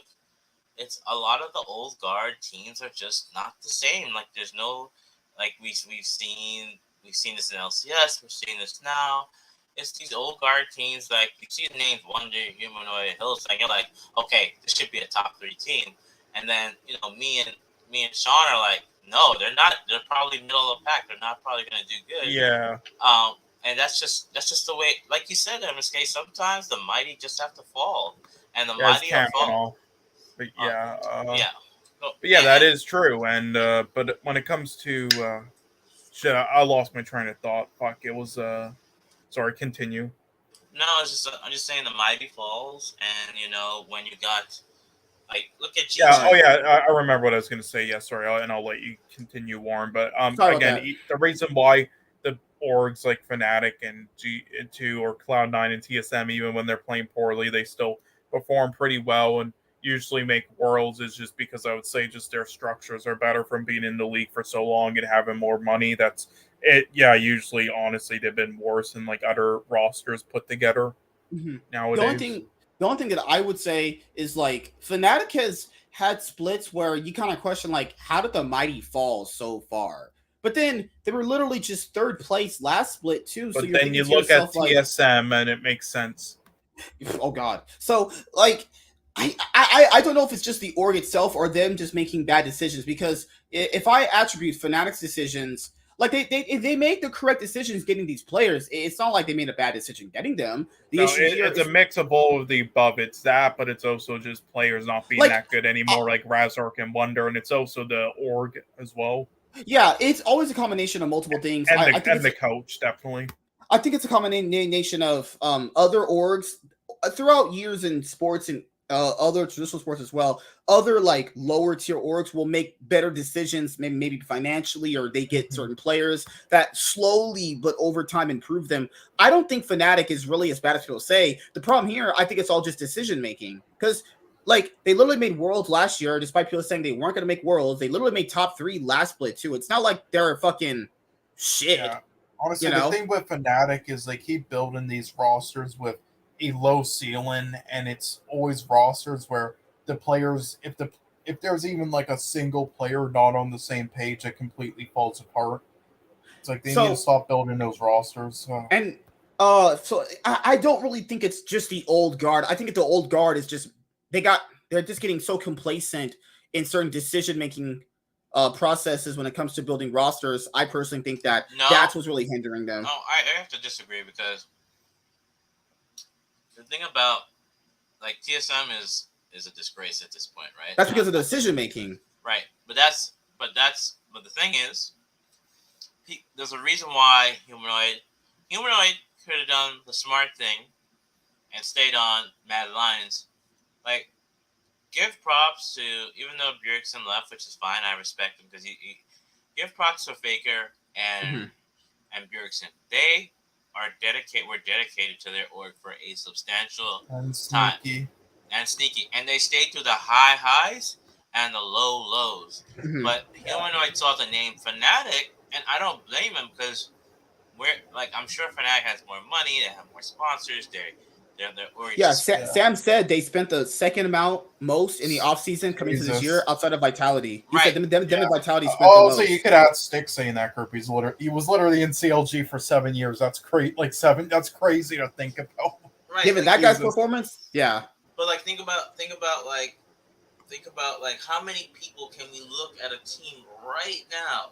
It's a lot of the old guard teams are just not the same. Like, there's no, like we've seen this in LCS. We're seeing this now. It's these old guard teams, like you see the names Wonder, Humanoid, Hillside. You're like, okay, this should be a top 3 team. And then me and Sean are like, no, they're not. They're probably middle of the pack. They're not probably going to do good. Yeah. And that's just the way. Like you said, MSK. Sometimes the mighty just have to fall, and the mighty will fall. But yeah, that is true. And but when it comes to shit, I lost my train of thought. Fuck, it was sorry, continue. No, I'm just saying the mighty falls, and when you got like look at G2. I remember what I was going to say. Yeah, sorry, and I'll let you continue, Warren. But again, the reason why the orgs like Fnatic and G2 or Cloud9 and TSM, even when they're playing poorly, they still perform pretty well and usually make worlds is just because I would say just their structures are better from being in the league for so long and having more money. That's it. Yeah, usually, honestly, they've been worse than like other rosters put together nowadays. The only thing that I would say is like Fnatic has had splits where you kind of question like, how did the mighty fall so far? But then they were literally just 3rd place last split too. But so then you look at TSM and it makes sense. Oh God! So like. I don't know if it's just the org itself or them just making bad decisions, because if I attribute Fnatic's decisions, like they make the correct decisions getting these players, it's not like they made a bad decision getting them. It's a mix of all of the above. It's that, but it's also just players not being that good anymore, like Razork and Wonder, and it's also the org as well. Yeah, it's always a combination of multiple things. And the coach, definitely. I think it's a combination of other orgs throughout years in sports and other traditional sports as well. Other like lower tier orgs will make better decisions, maybe financially, or they get certain players that slowly but over time improve them. I don't think Fnatic is really as bad as people say. The problem here, I think it's all just decision making, because like they literally made Worlds last year, despite people saying they weren't going to make Worlds. They literally made top 3 last split too. It's not like they're fucking shit. Yeah. Honestly, the thing with Fnatic is they keep building these rosters with a low ceiling, and it's always rosters where the players, if there's even like a single player not on the same page, it completely falls apart. It's like they need to stop building those rosters. And so I don't really think it's just the old guard. I think the old guard is just they're just getting so complacent in certain decision making processes when it comes to building rosters. I personally think that's what's really hindering them. No, I have to disagree, because the thing about like TSM is is a disgrace at this point, right? That's because of the decision making. Right, but the thing is, there's a reason why Humanoid could have done the smart thing and stayed on Mad Lions. Like, give props to, even though Bjergsen left, which is fine, I respect him because he give props to Faker and Bjergsen. They were dedicated to their org for a substantial time. And sneaky. And they stayed through the high highs and the low lows. But Humanoid saw the name Fnatic, and I don't blame him because I'm sure Fnatic has more money, they have more sponsors, Sam said they spent the second most in the offseason coming into this year outside of Vitality. He said them and Vitality spent the most. So you could add Stick saying that group. He was literally in CLG for 7 years. That's great. That's crazy to think about. Right. Given that guy's performance, yeah. But think about how many people can we look at a team right now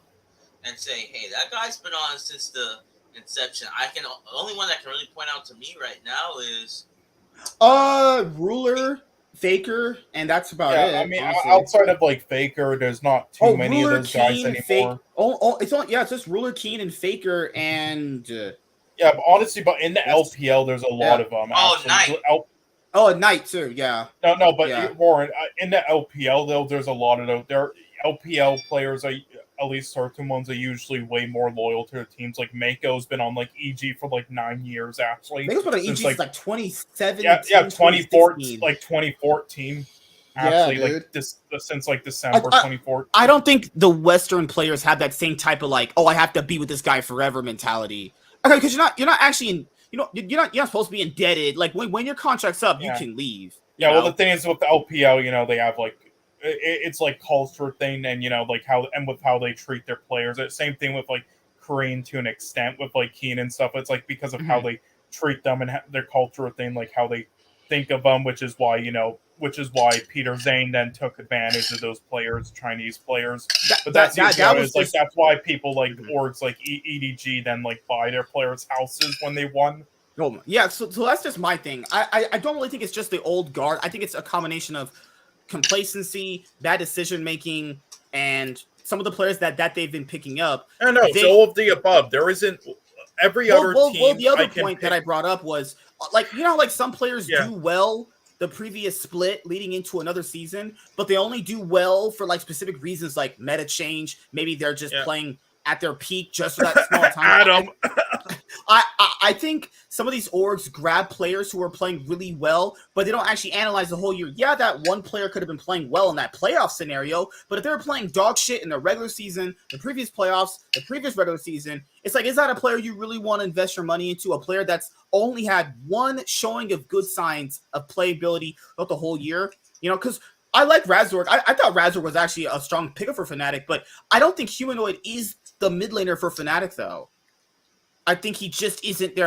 and say, hey, that guy's been on since the inception. The only one that can really point out to me right now is Ruler, Faker, and that's about it. I mean, honestly. Outside of Faker, there's not too many Ruler, of those guys anymore. It's just Ruler, Keen, and Faker, and yeah, but honestly, in the LPL, there's a lot of them. Knight. Knight too, yeah. No, but Warren, in the LPL though, there's a lot of those. There LPL players are. At least certain ones are usually way more loyal to their teams. Like Mako's been on EG for 9 years actually. Mako's been on EG since 2017. Yeah, 2014. 2014. Actually, dude. Since December 2014. I don't think the Western players have that same type of I have to be with this guy forever mentality. Okay, because you're not actually you're not supposed to be indebted. When your contract's up, you can leave. Yeah, well the thing is with the LPL, they have it's culture thing and how they treat their players. Same thing with Korean to an extent with Keen and stuff. It's because of how they treat them and their culture thing, how they think of them, which is why Peter Zane then took advantage of those players, Chinese players. But that's why people orgs like EDG then buy their players' houses when they won. Oh, yeah, so that's just my thing. I don't really think it's just the old guard. I think it's a combination of complacency, bad decision making, and some of the players that they've been picking up. I know, it's all of the above. There isn't every other team. Well, the other point that I brought up was some players do well the previous split leading into another season, but they only do well for specific reasons like meta change. Maybe they're just playing at their peak just for that small time. Adam. I think some of these orgs grab players who are playing really well, but they don't actually analyze the whole year. Yeah, that one player could have been playing well in that playoff scenario, but if they were playing dog shit in the regular season, the previous playoffs, the previous regular season, it's is that a player you really want to invest your money into? A player that's only had one showing of good signs of playability throughout the whole year? Because I like Razorg. I thought Razorg was actually a strong pickup for Fnatic, but I don't think Humanoid is the mid laner for Fnatic, though. I think he just isn't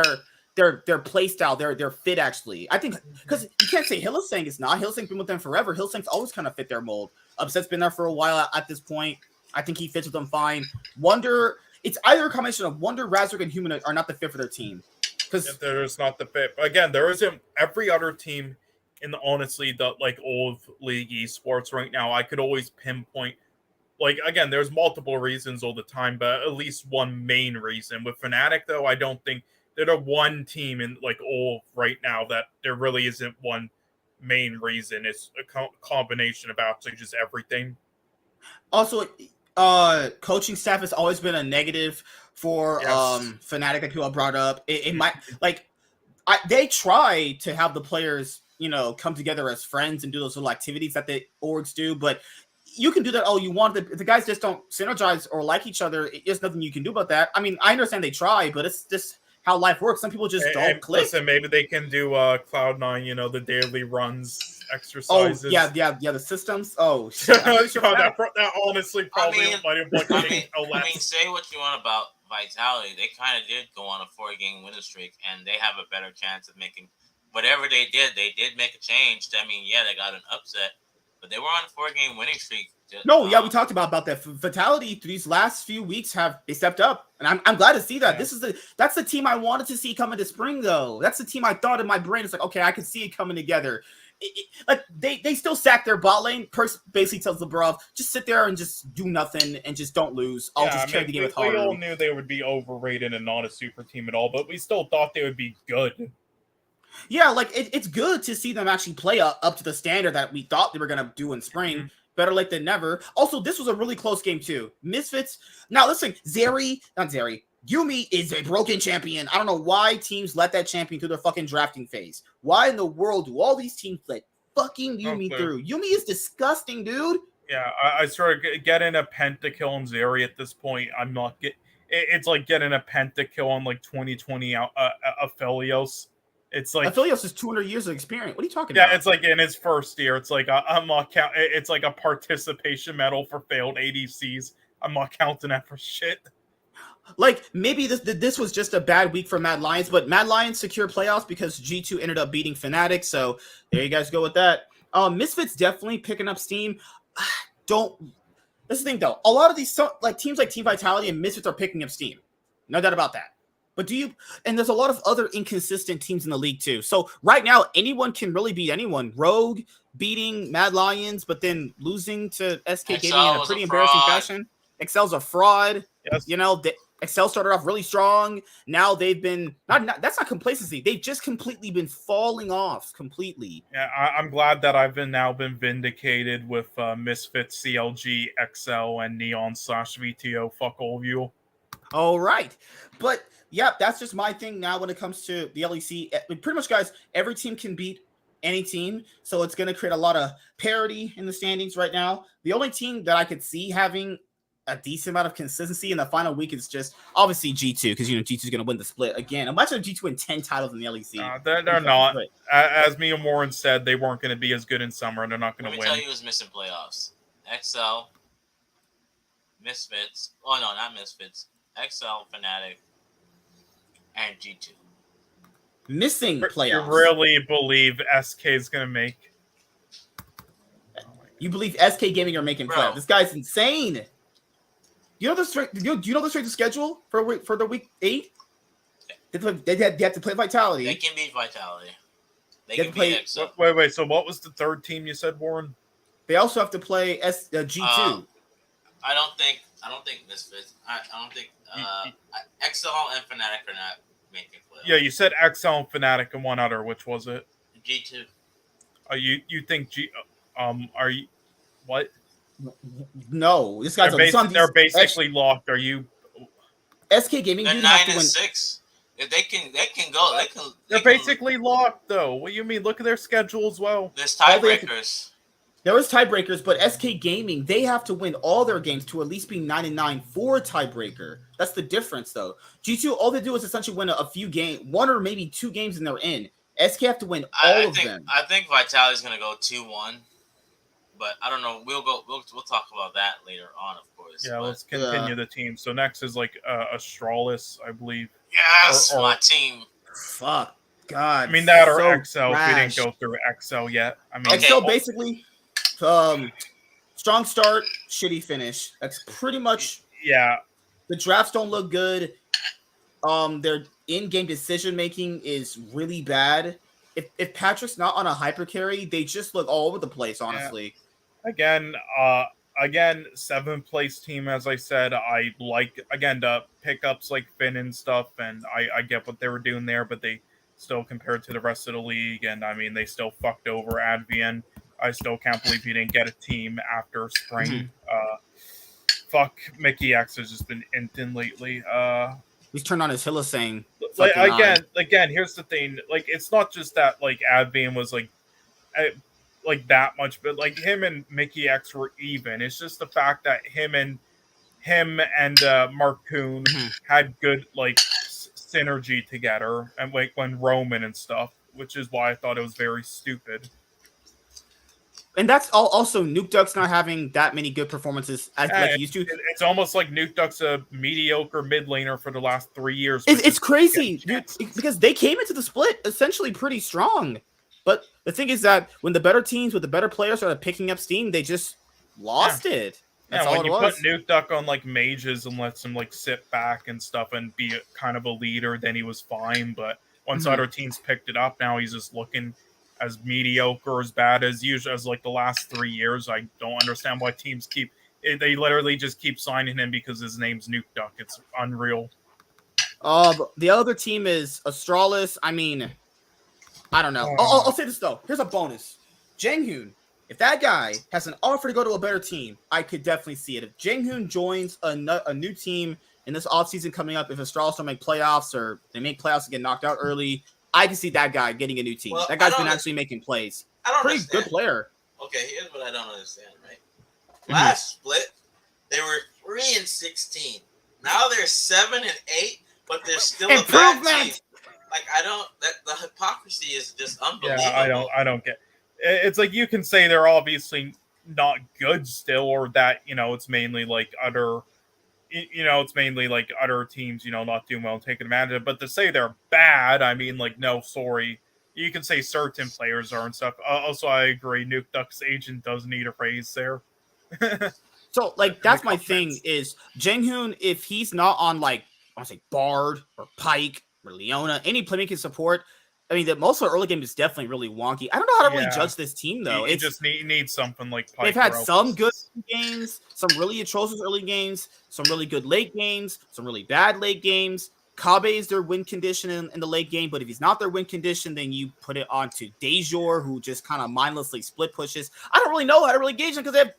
their play style, their fit, actually. I think, because you can't say Hylissang is not. Hylissang's been with them forever. Hylissang's always kind of fit their mold. Upset's been there for a while at this point. I think he fits with them fine. Wonder, it's either a combination of Wonder, Razorg, and Humanoid are not the fit for their team. Because there's not the fit. But again, there isn't every other team in the old league esports right now. I could always pinpoint. Again, there's multiple reasons all the time, but at least one main reason. With Fnatic, though, I don't think they're the one team in all right now that there really isn't one main reason. It's a combination of actually just everything. Also, coaching staff has always been a negative for Fnatic that people have brought up. It might they try to have the players come together as friends and do those little activities that the orgs do, but you can do that all you want. The guys just don't synergize or like each other. There's nothing you can do about that. I mean, I understand they try, but it's just how life works. Some people just don't click. Listen, maybe they can do Cloud9, the daily runs, exercises. Oh, yeah, the systems. Oh, shit. that honestly probably might have I mean, say what you want about Vitality. They kind of did go on a 4-game winning streak, and they have a better chance of making whatever they did. They did make a change. I mean, yeah, they got an upset. But they were on a 4-game winning streak. We talked about that. Vitality these last few weeks they stepped up, and I'm glad to see that. Yeah. That's the team I wanted to see coming to spring, though. That's the team I thought in my brain. It's okay, I could see it coming together. like they still sack their bot lane. Perks basically tells LeBron, just sit there and just do nothing and just don't lose. I'll just carry the game with Haru. We all knew they would be overrated and not a super team at all, but we still thought they would be good. Yeah, like it's good to see them actually play up to the standard that we thought they were gonna do in spring. Mm-hmm. Better late than never. Also, this was a really close game too. Misfits. Now listen, Yumi is a broken champion. I don't know why teams let that champion through their fucking drafting phase. Why in the world do all these teams let fucking Yumi through? Yumi is disgusting, dude. Yeah, I started getting a pentakill on Zeri at this point. I'm not it's like getting a pentakill on like 2020 Aphelios. It's like Aphelios is 200 years of experience. What are you talking about? Yeah, it's like in his first year. It's like I'm not count. It's like a participation medal for failed ADCs. I'm not counting that for shit. Like, maybe this was just a bad week for Mad Lions, but Mad Lions secure playoffs because G2 ended up beating Fnatic, so there you guys go with that. Misfits definitely picking up steam. That's the thing, though. A lot of these teams like Team Vitality and Misfits are picking up steam. No doubt about that. But and there's a lot of other inconsistent teams in the league, too. So right now, anyone can really beat anyone. Rogue beating Mad Lions, but then losing to SK Gaming in a pretty embarrassing fashion. Excel's a fraud. Yes. You know, Excel started off really strong. Now they've been that's not complacency. They've just completely been falling off completely. Yeah, I'm glad that I've now been vindicated with Misfits, CLG, XL, and Neon/VTO. Fuck all of you. All right, but yeah, that's just my thing now when it comes to the LEC. Pretty much, guys, every team can beat any team, so it's going to create a lot of parity in the standings right now. The only team that I could see having a decent amount of consistency in the final week is just obviously G2, because G2 is going to win the split again. Imagine G2 win 10 titles in the LEC. They're not. As me and Warren said, they weren't going to be as good in summer, and they're not going to win. Let me tell you who's missing playoffs. XL, Misfits. Oh no, not Misfits. XL, Fnatic, and G2. Missing playoffs. You really believe SK is going to make? You believe SK Gaming are making playoffs? This guy's insane. Do you know the strength of schedule for the week 8? They have to play Vitality. They can beat Vitality. They can beat XL. Wait. So what was the third team you said, Warren? They also have to play G2. I don't think Misfits. I don't think XL and Fnatic are not making playoffs. Yeah, you said XL and Fnatic and one other. Which was it? G2. You think are you what? No, this guy's they're basically locked. Are you? SK Gaming. They're 9-6. If they can go. They're basically locked, though. What do you mean? Look at their schedule as well. There's tiebreakers. There is tiebreakers, but SK Gaming, they have to win all their games to at least be 9-9 for a tiebreaker. That's the difference, though. G2, all they do is essentially win a few games, 1 or maybe 2 games, and they're in. SK have to win all of them. I think Vitality's gonna go 2-1. But I don't know. We'll talk about that later on, of course. Yeah, let's continue the team. So next is like Astralis, I believe. Yes, my team. Fuck God. I mean that or XL. We didn't go through XL yet. I mean XL basically, strong start, shitty finish. That's pretty much. Yeah. The drafts don't look good. Their in-game decision making is really bad. If Patrick's not on a hyper carry, they just look all over the place. Honestly. Yeah. Again, 7th place team, as I said, I like, again, the pickups like Finn and stuff, and I get what they were doing there, but they still, compared to the rest of the league, and I mean, they still fucked over Advian. I still can't believe he didn't get a team after spring. Fuck, Mickey X has just been inting lately. He's turned on his Hilla saying, like, again, here's the thing, like, it's not just that, like, Advian was, like that much, but like him and Mickey X were even. It's just the fact that him and Mark Kuhn had good like synergy together, and like when Roman and stuff, which is why I thought it was very stupid. And that's also Nuke Duck's not having that many good performances like he used to. It's almost like Nuke Duck's a mediocre mid laner for the last 3 years. It's crazy, dude, because they came into the split essentially pretty strong. But the thing is that when the better teams with the better players started picking up steam, they just lost it. That's all when you was. put Nuke Duck on like mages and lets him like sit back and stuff and be kind of a leader, then he was fine. But once other teams picked it up, now he's just looking as mediocre, as bad as usual as like the last 3 years. I don't understand why teams they literally just keep signing him because his name's Nuke Duck. It's unreal. The other team is Astralis. I mean, I don't know. I'll say this though. Here's a bonus. Janghoon. If that guy has an offer to go to a better team, I could definitely see it. If Janghoon joins a new team in this offseason coming up, if Astralis don't make playoffs or they make playoffs and get knocked out early, I can see that guy getting a new team. Well, that guy's been actually making plays. Pretty good player. Okay, here's what I don't understand, right? Last split, they were 3-16. Now they're 7-8, but they're still a bad team. Like the hypocrisy is just unbelievable. Yeah, I don't get. It's like you can say they're obviously not good still, or that it's mainly like other teams not doing well and taking advantage of it. But to say they're bad, I mean, like, no, sorry. You can say certain players are and stuff. Also, I agree. Nuke Duck's agent does need a raise there. So, like, that's my thing is Janghoon, if he's not on, like, I want to say Bard or Pike or Leona, any playmaking support, I mean, most of the early game is definitely really wonky. I don't know how to really judge this team, though. You just need something like Pike. They've had some good games, some really atrocious early games, some really good late games, some really bad late games. Kabe is their win condition in the late game, but if he's not their win condition, then you put it on to Dejor, who just kind of mindlessly split pushes. I don't really know how to really gauge them because they have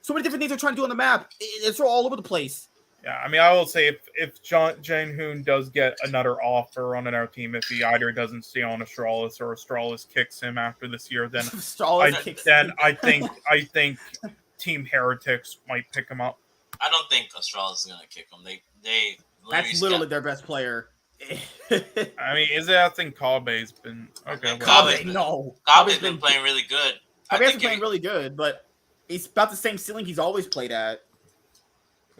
so many different things they're trying to do on the map. It's all over the place. Yeah, I mean, I will say if Janghoon does get another offer on another team, if he either doesn't stay on Astralis or Astralis kicks him after this year, then I think Team Heretics might pick him up. I don't think Astralis is gonna kick him. That's literally their best player. I mean, is it? I think Kabe's been okay. Kabe's been playing really good. Kabe's been playing really good, but it's about the same ceiling he's always played at.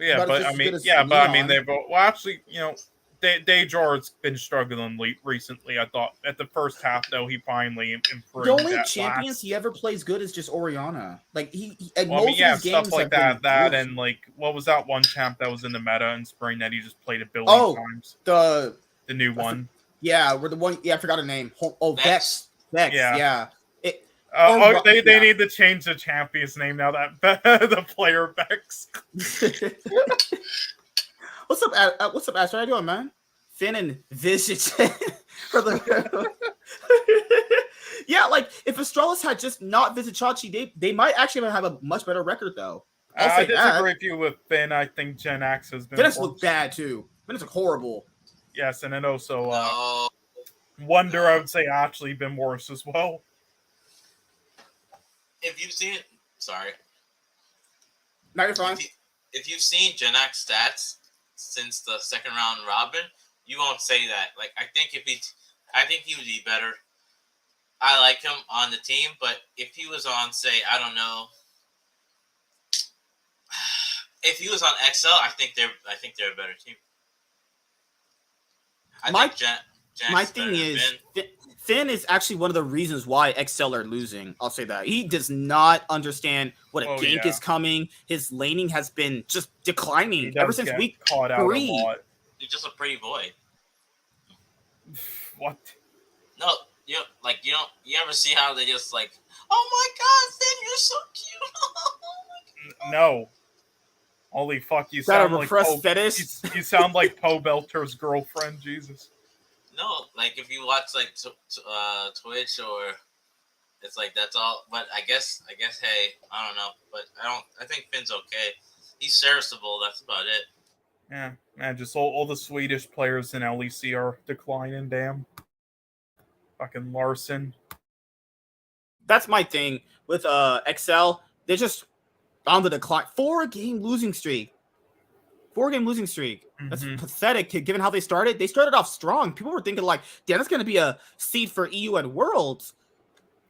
Yeah, but I mean, they've actually, Dejor's been struggling recently. I thought at the first half though, he finally improved. The only champions he ever plays good is just Orianna. Like he most of his games stuff like that, and like what was that one champ that was in the meta in spring that he just played a billion times? The new one. Yeah, we're the one. Yeah, I forgot her name. Vex. Yeah. They need to change the champion's name now that the player Vex. What's up, Ash? How you doing, man? Finn and Visage. Yeah, like if Astralis had just not Visachachi, they might actually have a much better record though. I disagree with you with Finn. I think Gen X has been. Finn looked bad too. Finn looked horrible. Yes, and then also Wonder, I would say, actually been worse as well. If you've seen it, sorry. No, you're fine. If you've seen Gen X stats since the second round robin, you won't say that. Like, I think he would be better. I like him on the team, but if he was on, say, I don't know, if he was on XL, I think they're a better team. My thing is, Finn is actually one of the reasons why XL are losing. I'll say that. He does not understand what a gank is coming. His laning has been just declining ever since week 3. He's just a pretty boy. What? No, you ever see how they just like, oh my god, Finn, you're so cute. No. Holy fuck, you sound like you sound like Poe Belter's girlfriend, Jesus. No, like if you watch like Twitch or it's like that's all. But I guess hey, I don't know, but I think Finn's okay. He's serviceable. That's about it. Yeah, man, just all the Swedish players in LEC are declining. Damn, fucking Larson. That's my thing with XL. They're just on the decline. 4-game losing streak. 4-game losing streak. That's pathetic given how they started. They started off strong. People were thinking like, damn, that's going to be a seed for EU and Worlds.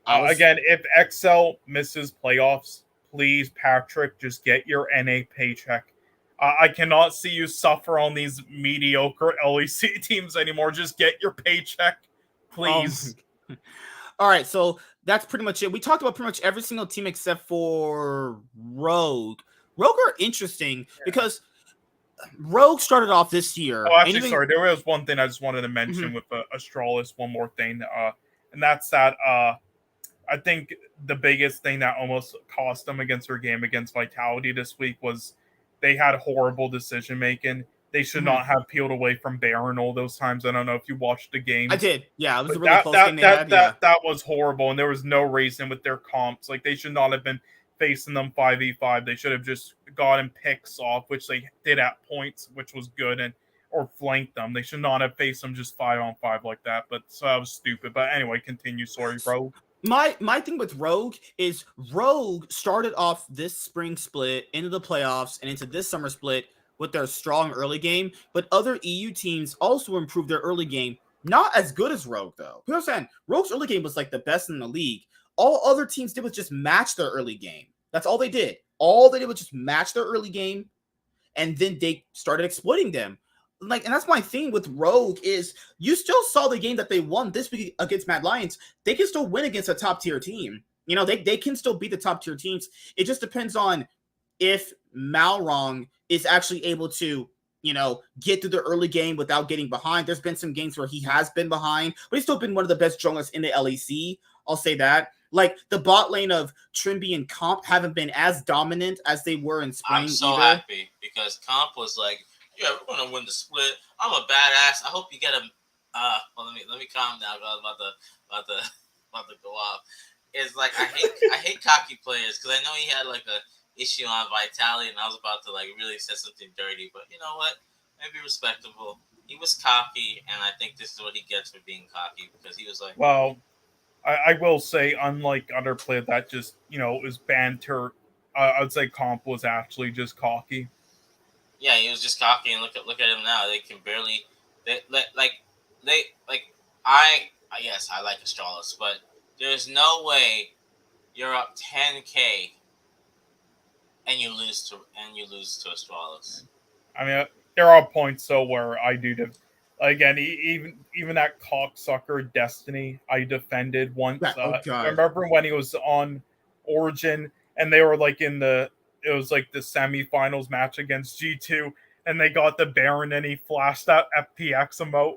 Again, if XL misses playoffs, please, Patrick, just get your NA paycheck. I cannot see you suffer on these mediocre LEC teams anymore. Just get your paycheck, please. All right, so that's pretty much it. We talked about pretty much every single team except for Rogue. Rogue are interesting because Rogue started off this year. Oh, actually, sorry. There was one thing I just wanted to mention with Astralis. One more thing, and that's that I think the biggest thing that almost cost them against their game against Vitality this week was they had horrible decision making. They should not have peeled away from Baron all those times. I don't know if you watched the game. I did. Yeah, it was a really close game they had. That was horrible, and there was no reason with their comps. Like, they should not have been facing them 5v5. They should have just gotten picks off, which they did at points, which was good, or flanked them. They should not have faced them just 5-on-5 like that. But so that was stupid. But anyway, continue. Sorry, bro. My thing with Rogue is Rogue started off this spring split into the playoffs and into this summer split with their strong early game, but other EU teams also improved their early game. Not as good as Rogue, though. You understand? Rogue's early game was like the best in the league. All other teams did was just match their early game. That's all they did. All they did was just match their early game, and then they started exploiting them. Like, and that's my thing with Rogue is you still saw the game that they won this week against Mad Lions. They can still win against a top tier team. You know, they can still beat the top tier teams. It just depends on if Malrong is actually able to, you know, get through the early game without getting behind. There's been some games where he has been behind, but he's still been one of the best junglers in the LEC. I'll say that. Like, the bot lane of Trimby and Comp haven't been as dominant as they were in spring. I'm so happy because Comp was like, yeah, we're gonna win the split. I'm a badass. I hope you get a. Well, let me calm down. I was about to go off. It's like I hate cocky players because I know he had like a issue on Vitality, and I was about to like really say something dirty. But you know what? Maybe respectable. He was cocky, and I think this is what he gets for being cocky because he was like. Well, I will say, unlike other players that just is banter, I'd say Comp was actually just cocky. Yeah, he was just cocky, and look at him now. They can barely, yes, I like Astralis, but there's no way you're up 10K and you lose to Astralis. I mean, there are points though where I do again, even that cocksucker Destiny, I defended once. I remember when he was on Origin and they were like it was like the semifinals match against G2, and they got the Baron, and he flashed that FPX emote.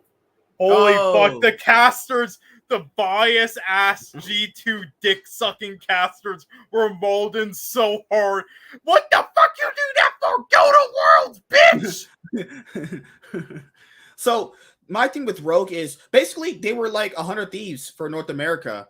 Holy fuck, the casters, the bias ass G2 dick sucking casters were molding so hard. What the fuck you do that for? Go to Worlds, bitch! So my thing with Rogue is basically they were like 100 Thieves for North America.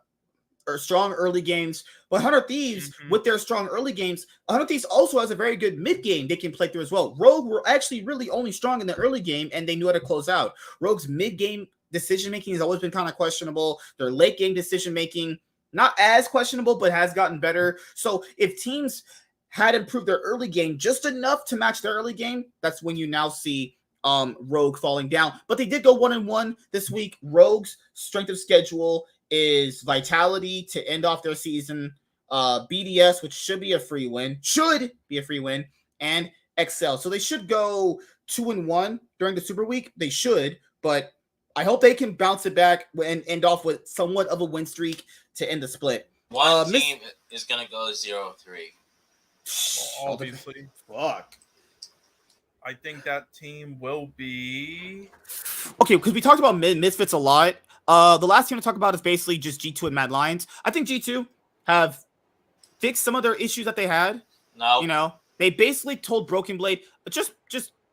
Or strong early games, but 100 Thieves with their strong early games, 100 Thieves also has a very good mid game they can play through as well. Rogue were actually really only strong in the early game, and they knew how to close out. Rogue's mid game decision making has always been kind of questionable. Their late game decision making not as questionable, but has gotten better. So if teams had improved their early game just enough to match their early game, that's when you now see Rogue falling down. But they did go 1-1 this week. Rogue's strength of schedule is Vitality to end off their season, BDS, which should be a free win, and Excel. So they should go 2-1 during the Super Week. They should, but I hope they can bounce it back and end off with somewhat of a win streak to end the split. One team is going to go 0-3. Well, obviously. Fuck. I think that team will be... Okay, because we talked about Misfits a lot. The last team to talk about is basically just G2 and Mad Lions. I think G2 have fixed some of their issues that they had. No. You know, they basically told Broken Blade, just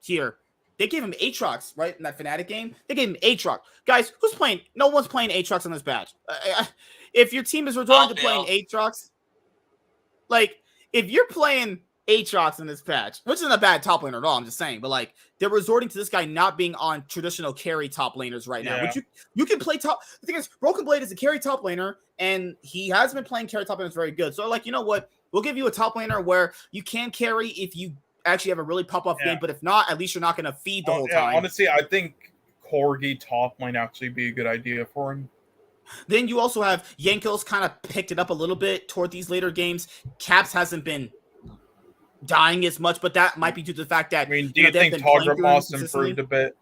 here. They gave him Aatrox, right, in that Fnatic game. They gave him Aatrox. Guys, who's playing? No one's playing Aatrox on this batch. If your team is resorting to playing Aatrox, like, if you're playing Aatrox in this patch, which isn't a bad top laner at all, I'm just saying, but like they're resorting to this guy not being on traditional carry top laners right now. Which you can play top. The thing is, Broken Blade is a carry top laner, and he has been playing carry top laners very good. So like, you know what? We'll give you a top laner where you can carry if you actually have a really pop off game, but if not, at least you're not going to feed the whole time. Honestly, I think Corgi top might actually be a good idea for him. Then you also have Yankos kind of picked it up a little bit toward these later games. Caps hasn't been dying as much, but that might be due to the fact that do you think Target Moss improved a bit?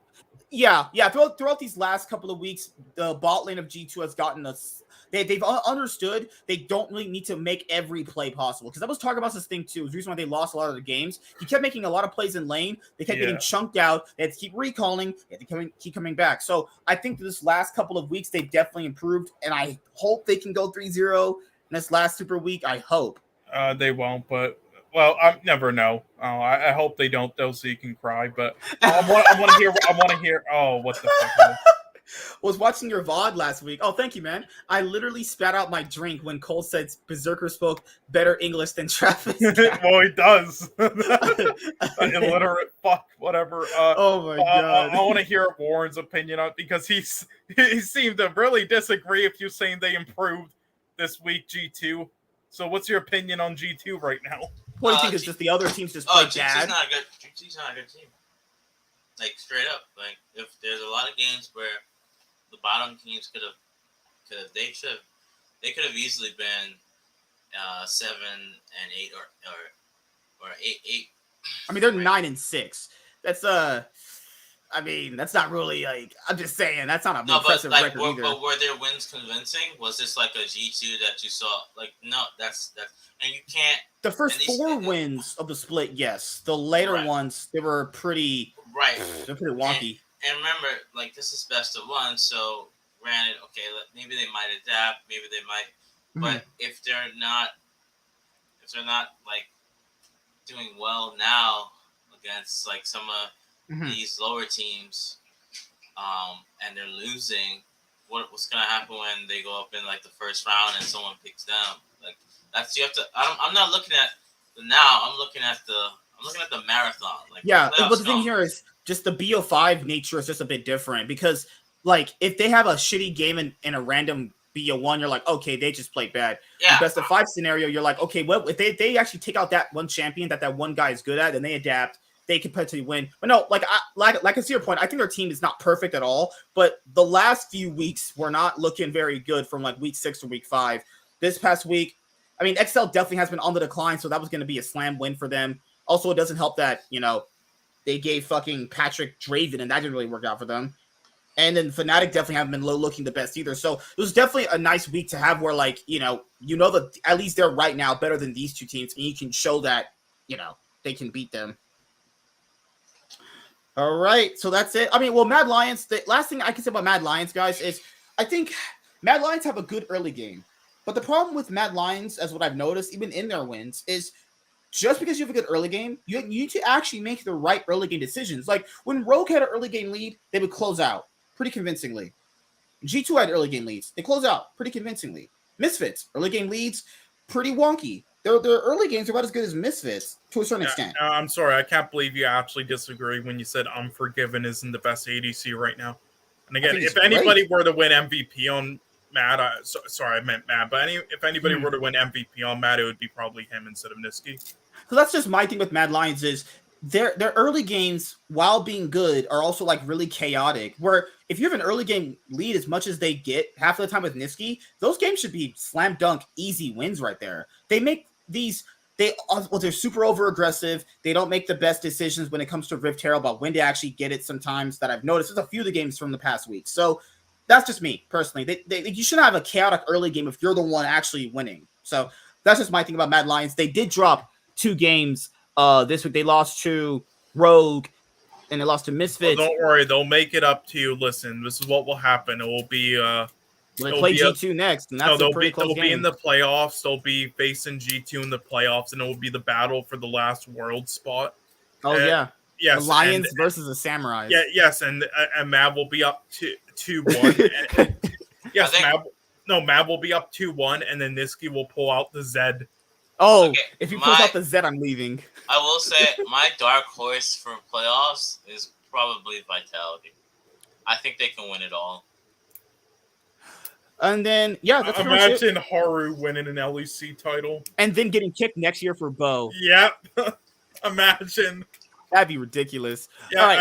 Yeah. Throughout these last couple of weeks, the bot lane of G2 has gotten us. They've understood they don't really need to make every play possible. Because I was talking about this thing too. It was the reason why they lost a lot of the games. He kept making a lot of plays in lane. They kept getting chunked out. They had to keep recalling. They had to keep coming back. So I think this last couple of weeks, they've definitely improved. And I hope they can go 3-0 in this last Super Week? I hope. They won't, but well, I never know. I hope they don't, though, so you can cry. But I want to hear. I want to hear. Oh, what the fuck? Was watching your VOD last week. Oh, thank you, man. I literally spat out my drink when Cole said Berserker spoke better English than Travis. Well, he does. Illiterate fuck, whatever. Oh my god. I want to hear Warren's opinion on it because he seemed to really disagree if you saying they improved this week, G2. So what's your opinion on G2 right now? What do you think is just the other teams just play bad? G2's not a good team. Like, straight up. Like, if there's a lot of games where the bottom teams could have easily been 7 and 8 or 8. I mean, they're 9 and 6. That's I mean, that's not really like. I'm just saying that's not an impressive record either. But were their wins convincing? Was this like a G2 that you saw? Like, no, that's and you can't. The first 4 wins of the split, yes. The later ones, they were pretty. Right. They're pretty wonky. And remember, like, this is best of 1, so granted, okay, maybe they might adapt, maybe they might, but if they're not like doing well now against like some of these lower teams, and they're looing, what's gonna happen when they go up in like the first round and someone picks them? Like, that's you have to. I'm not looking at the now. I'm looking at the marathon. Like, yeah, but the thing here is just the BO5 nature is just a bit different because, like, if they have a shitty game in a random BO1, you're like, okay, they just played bad. Yeah. The best of 5 scenario, you're like, okay, well, if they actually take out that one champion that one guy is good at, and they adapt, they can potentially win. But no, like I see your point. I think their team is not perfect at all, but the last few weeks were not looking very good from like week 6 to week 5. This past week, I mean, XL definitely has been on the decline, so that was going to be a slam win for them. Also, it doesn't help that, they gave fucking Patrick Draven, and that didn't really work out for them. And then Fnatic definitely haven't been looking the best either. So it was definitely a nice week to have where, like, that at least they're right now better than these two teams, and you can show that, they can beat them. All right, so that's it. I mean, well, Mad Lions, the last thing I can say about Mad Lions, guys, is I think Mad Lions have a good early game. But the problem with Mad Lions, as what I've noticed, even in their wins, is just because you have a good early game, you need to actually make the right early game decisions. Like, when Rogue had an early game lead, they would close out pretty convincingly. G2 had early game leads. They close out pretty convincingly. Misfits, early game leads, pretty wonky. Their early games are about as good as Misfits to a certain extent. I'm sorry. I can't believe you actually disagree when you said Unforgiven isn't the best ADC right now. And again, if anybody were to win MVP on Mad, sorry, I meant Mad, but if anybody were to win MVP on Mad, it would be probably him instead of Niski. So that's just my thing with Mad Lions is their early games, while being good, are also like really chaotic. Where if you have an early game lead as much as they get half of the time with Niski, those games should be slam dunk easy wins right there. They make they're super over aggressive. They don't make the best decisions when it comes to Rift Herald about when to actually get it sometimes that I've noticed. There's a few of the games from the past week. So that's just me personally. You shouldn't have a chaotic early game if you're the one actually winning. So that's just my thing about Mad Lions. They did drop 2 games this week. They lost to Rogue and they lost to Misfits. Well, don't worry, they'll make it up to you. Listen, this is what will happen. It will be they play G2 next, and that's a pretty close game. They'll be in the playoffs. They'll be facing G2 in the playoffs, and it will be the battle for the last world spot. Oh, yeah. Yes, the Lions versus the Samurais. Yeah, yes, and Mab will be up 2-1. Yes, Mab will be up 2-1, and then Niski will pull out the Zed. Oh, okay, if you pull out the Zed, I'm leaving. I will say my dark horse for playoffs is probably Vitality. I think they can win it all. And then, that's imagine Haru winning an LEC title. And then getting kicked next year for Bo. Yep. Imagine. That'd be ridiculous. Yeah, all right,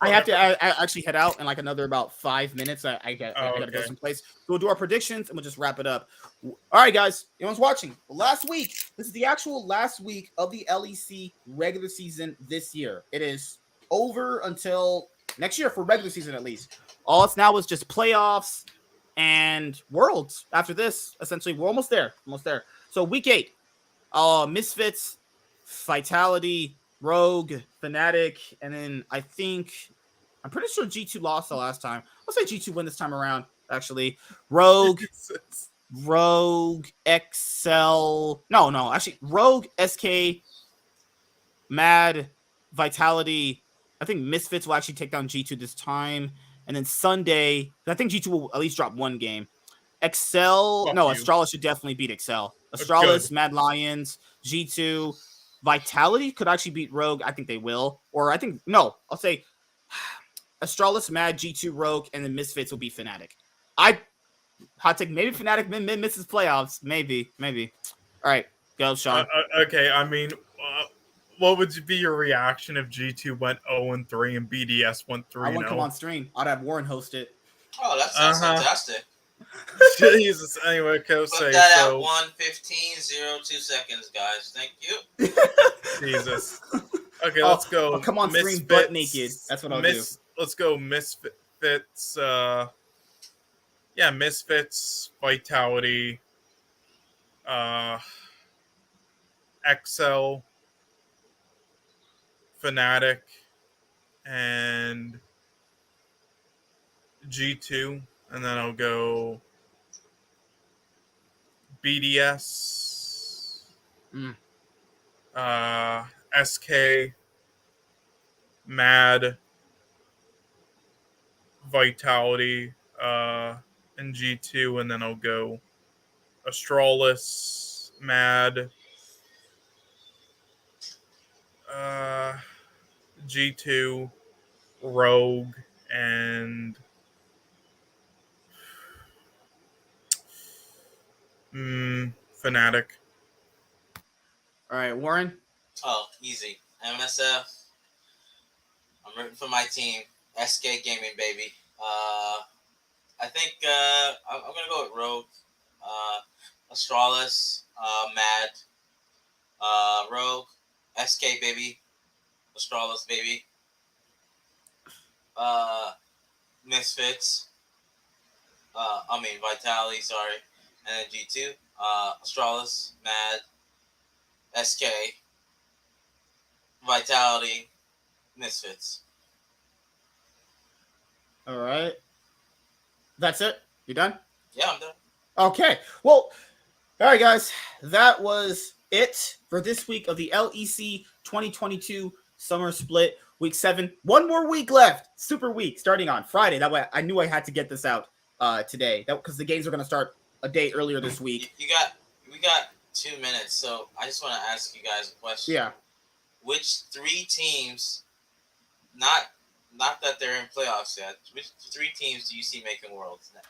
I have to actually head out in like another about 5 minutes. I gotta go someplace. We'll do our predictions and we'll just wrap it up. All right, guys. Everyone's watching. Last week. This is the actual last week of the LEC regular season this year. It is over until next year for regular season at least. All it's now is just playoffs and Worlds. After this, essentially, we're almost there. So week 8, Misfits, Vitality, Rogue, Fnatic, and then I'm pretty sure G2 lost the last time. I'll say G2 win this time around, actually. Rogue, Rogue, XL. No, actually, Rogue, SK, Mad, Vitality. I think Misfits will actually take down G2 this time. And then Sunday, I think G2 will at least drop one game. Astralis should definitely beat Excel. Astralis, Mad Lions, G2, Vitality could actually beat Rogue. I think they will. Or I'll say Astralis, Mad, G2, Rogue, and then Misfits will be Fnatic. Hot take, maybe Fnatic misses playoffs. Maybe. All right, go, Sean. Okay, I mean, what would be your reaction if G2 went 0-3 and BDS went 3-0? I wouldn't come on stream. I'd have Warren host it. Oh, that sounds fantastic. Jesus. Anyway, Put that at 1:15:02 seconds, guys. Thank you. Jesus. Okay, let's go. I'll come on stream butt naked. That's what I'll do. Let's go Misfits. Misfits, Vitality, XL, Fnatic, and G2, and then I'll go BDS, SK, Mad, Vitality, and G2, and then I'll go Astralis, Mad, G2, Rogue, and Fnatic. All right, Warren. Oh, easy. MSF. I'm rooting for my team. SK Gaming, baby. I think I'm gonna go with Rogue, Astralis, Mad, Rogue, SK baby, Astralis baby, Misfits. Vitality. Sorry, and then G2, Astralis, Mad, SK, Vitality, Misfits. All right. That's it? You done? Yeah, I'm done. Okay. Well, all right, guys. That was it for this week of the LEC 2022 Summer Split, Week 7. One more week left. Super week starting on Friday. That way I knew I had to get this out today. Because the games are going to start a day earlier this week. We got 2 minutes, so I just want to ask you guys a question. Yeah. Which 3 teams, not that they're in playoffs yet, which 3 teams do you see making Worlds now?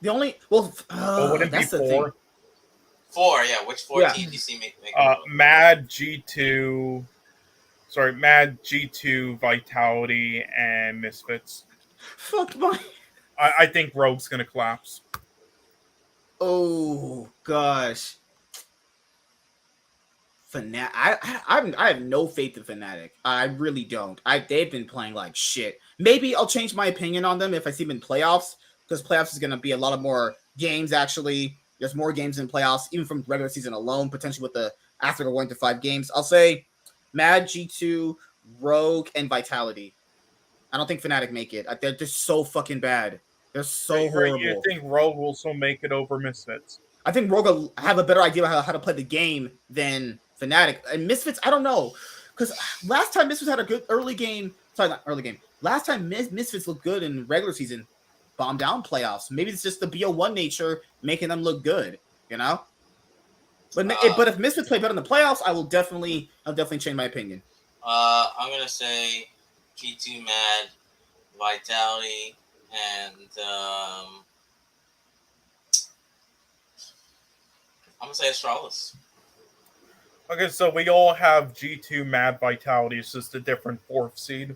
The only wouldn't that's be the 4? thing. 4, yeah. Which 4 teams do you see making Worlds? Mad, G2, Vitality, and Misfits. Fuck my. I think Rogue's gonna collapse. Oh gosh. Fnatic. I have no faith in Fnatic. I really don't. They've been playing like shit. Maybe I'll change my opinion on them if I see them in playoffs, because playoffs is going to be a lot of more games. Actually, there's more games in playoffs, even from regular season alone. Potentially with the after going to 5 games. I'll say Mad, G2, Rogue, and Vitality. I don't think Fnatic make it. They're just so fucking bad. They're so horrible. You think Rogue will still make it over Misfits? I think Rogue will have a better idea how to play the game than Fnatic. And Misfits, I don't know. Because last time Misfits had a good early game. Sorry, not early game. Last time Misfits looked good in regular season. Bombed down playoffs. Maybe it's just the BO1 nature making them look good. You know? But if Misfits play better in the playoffs, I'll definitely change my opinion. I'm going to say G2 Mad, Vitality, and I'm going to say Astralis. Okay, so we all have G2 Mad Vitality. It's just a different 4th seed.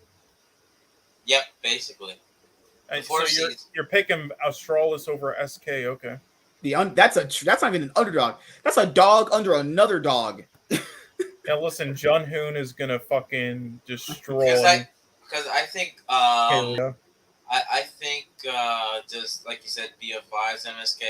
Yep, basically. And so you're picking Astralis over SK, okay. That's not even an underdog. That's a dog under another dog. Yeah, listen, Junhoon is going to fucking destroy. Because I think I think just like you said, BO5's MSK.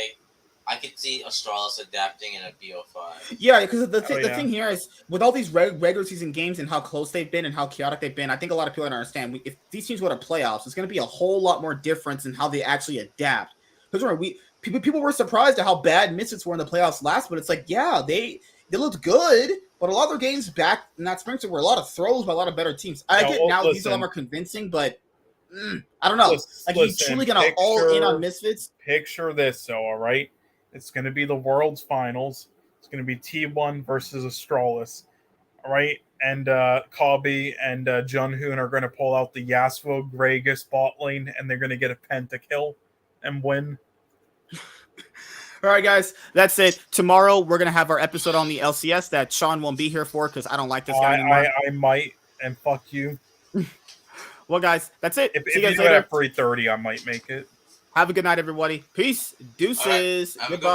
I could see Astralis adapting in a BO5. Yeah, because the thing here is with all these regular season games and how close they've been and how chaotic they've been, I think a lot of people don't understand. If these teams go to playoffs, it's going to be a whole lot more difference in how they actually adapt. Because remember, people were surprised at how bad Misfits were in the playoffs last, but it's like, yeah, they looked good, but a lot of their games back in that spring were a lot of throws by a lot of better teams. I get now these are a lot more convincing, but I don't know. You truly gonna all in on Misfits? Picture this, though, all right? It's going to be the World's Finals. It's going to be T1 versus Astralis, all right? And Kabi and Junhoon are going to pull out the Yasuo Gragas bot lane, and they're going to get a pentakill and win. All right, guys, that's it. Tomorrow, we're going to have our episode on the LCS that Sean won't be here for because I don't like this guy anymore. I might, and fuck you. Well, guys, that's it. See you guys later. At 3:30, I might make it. Have a good night, everybody. Peace. Deuces. Goodbye.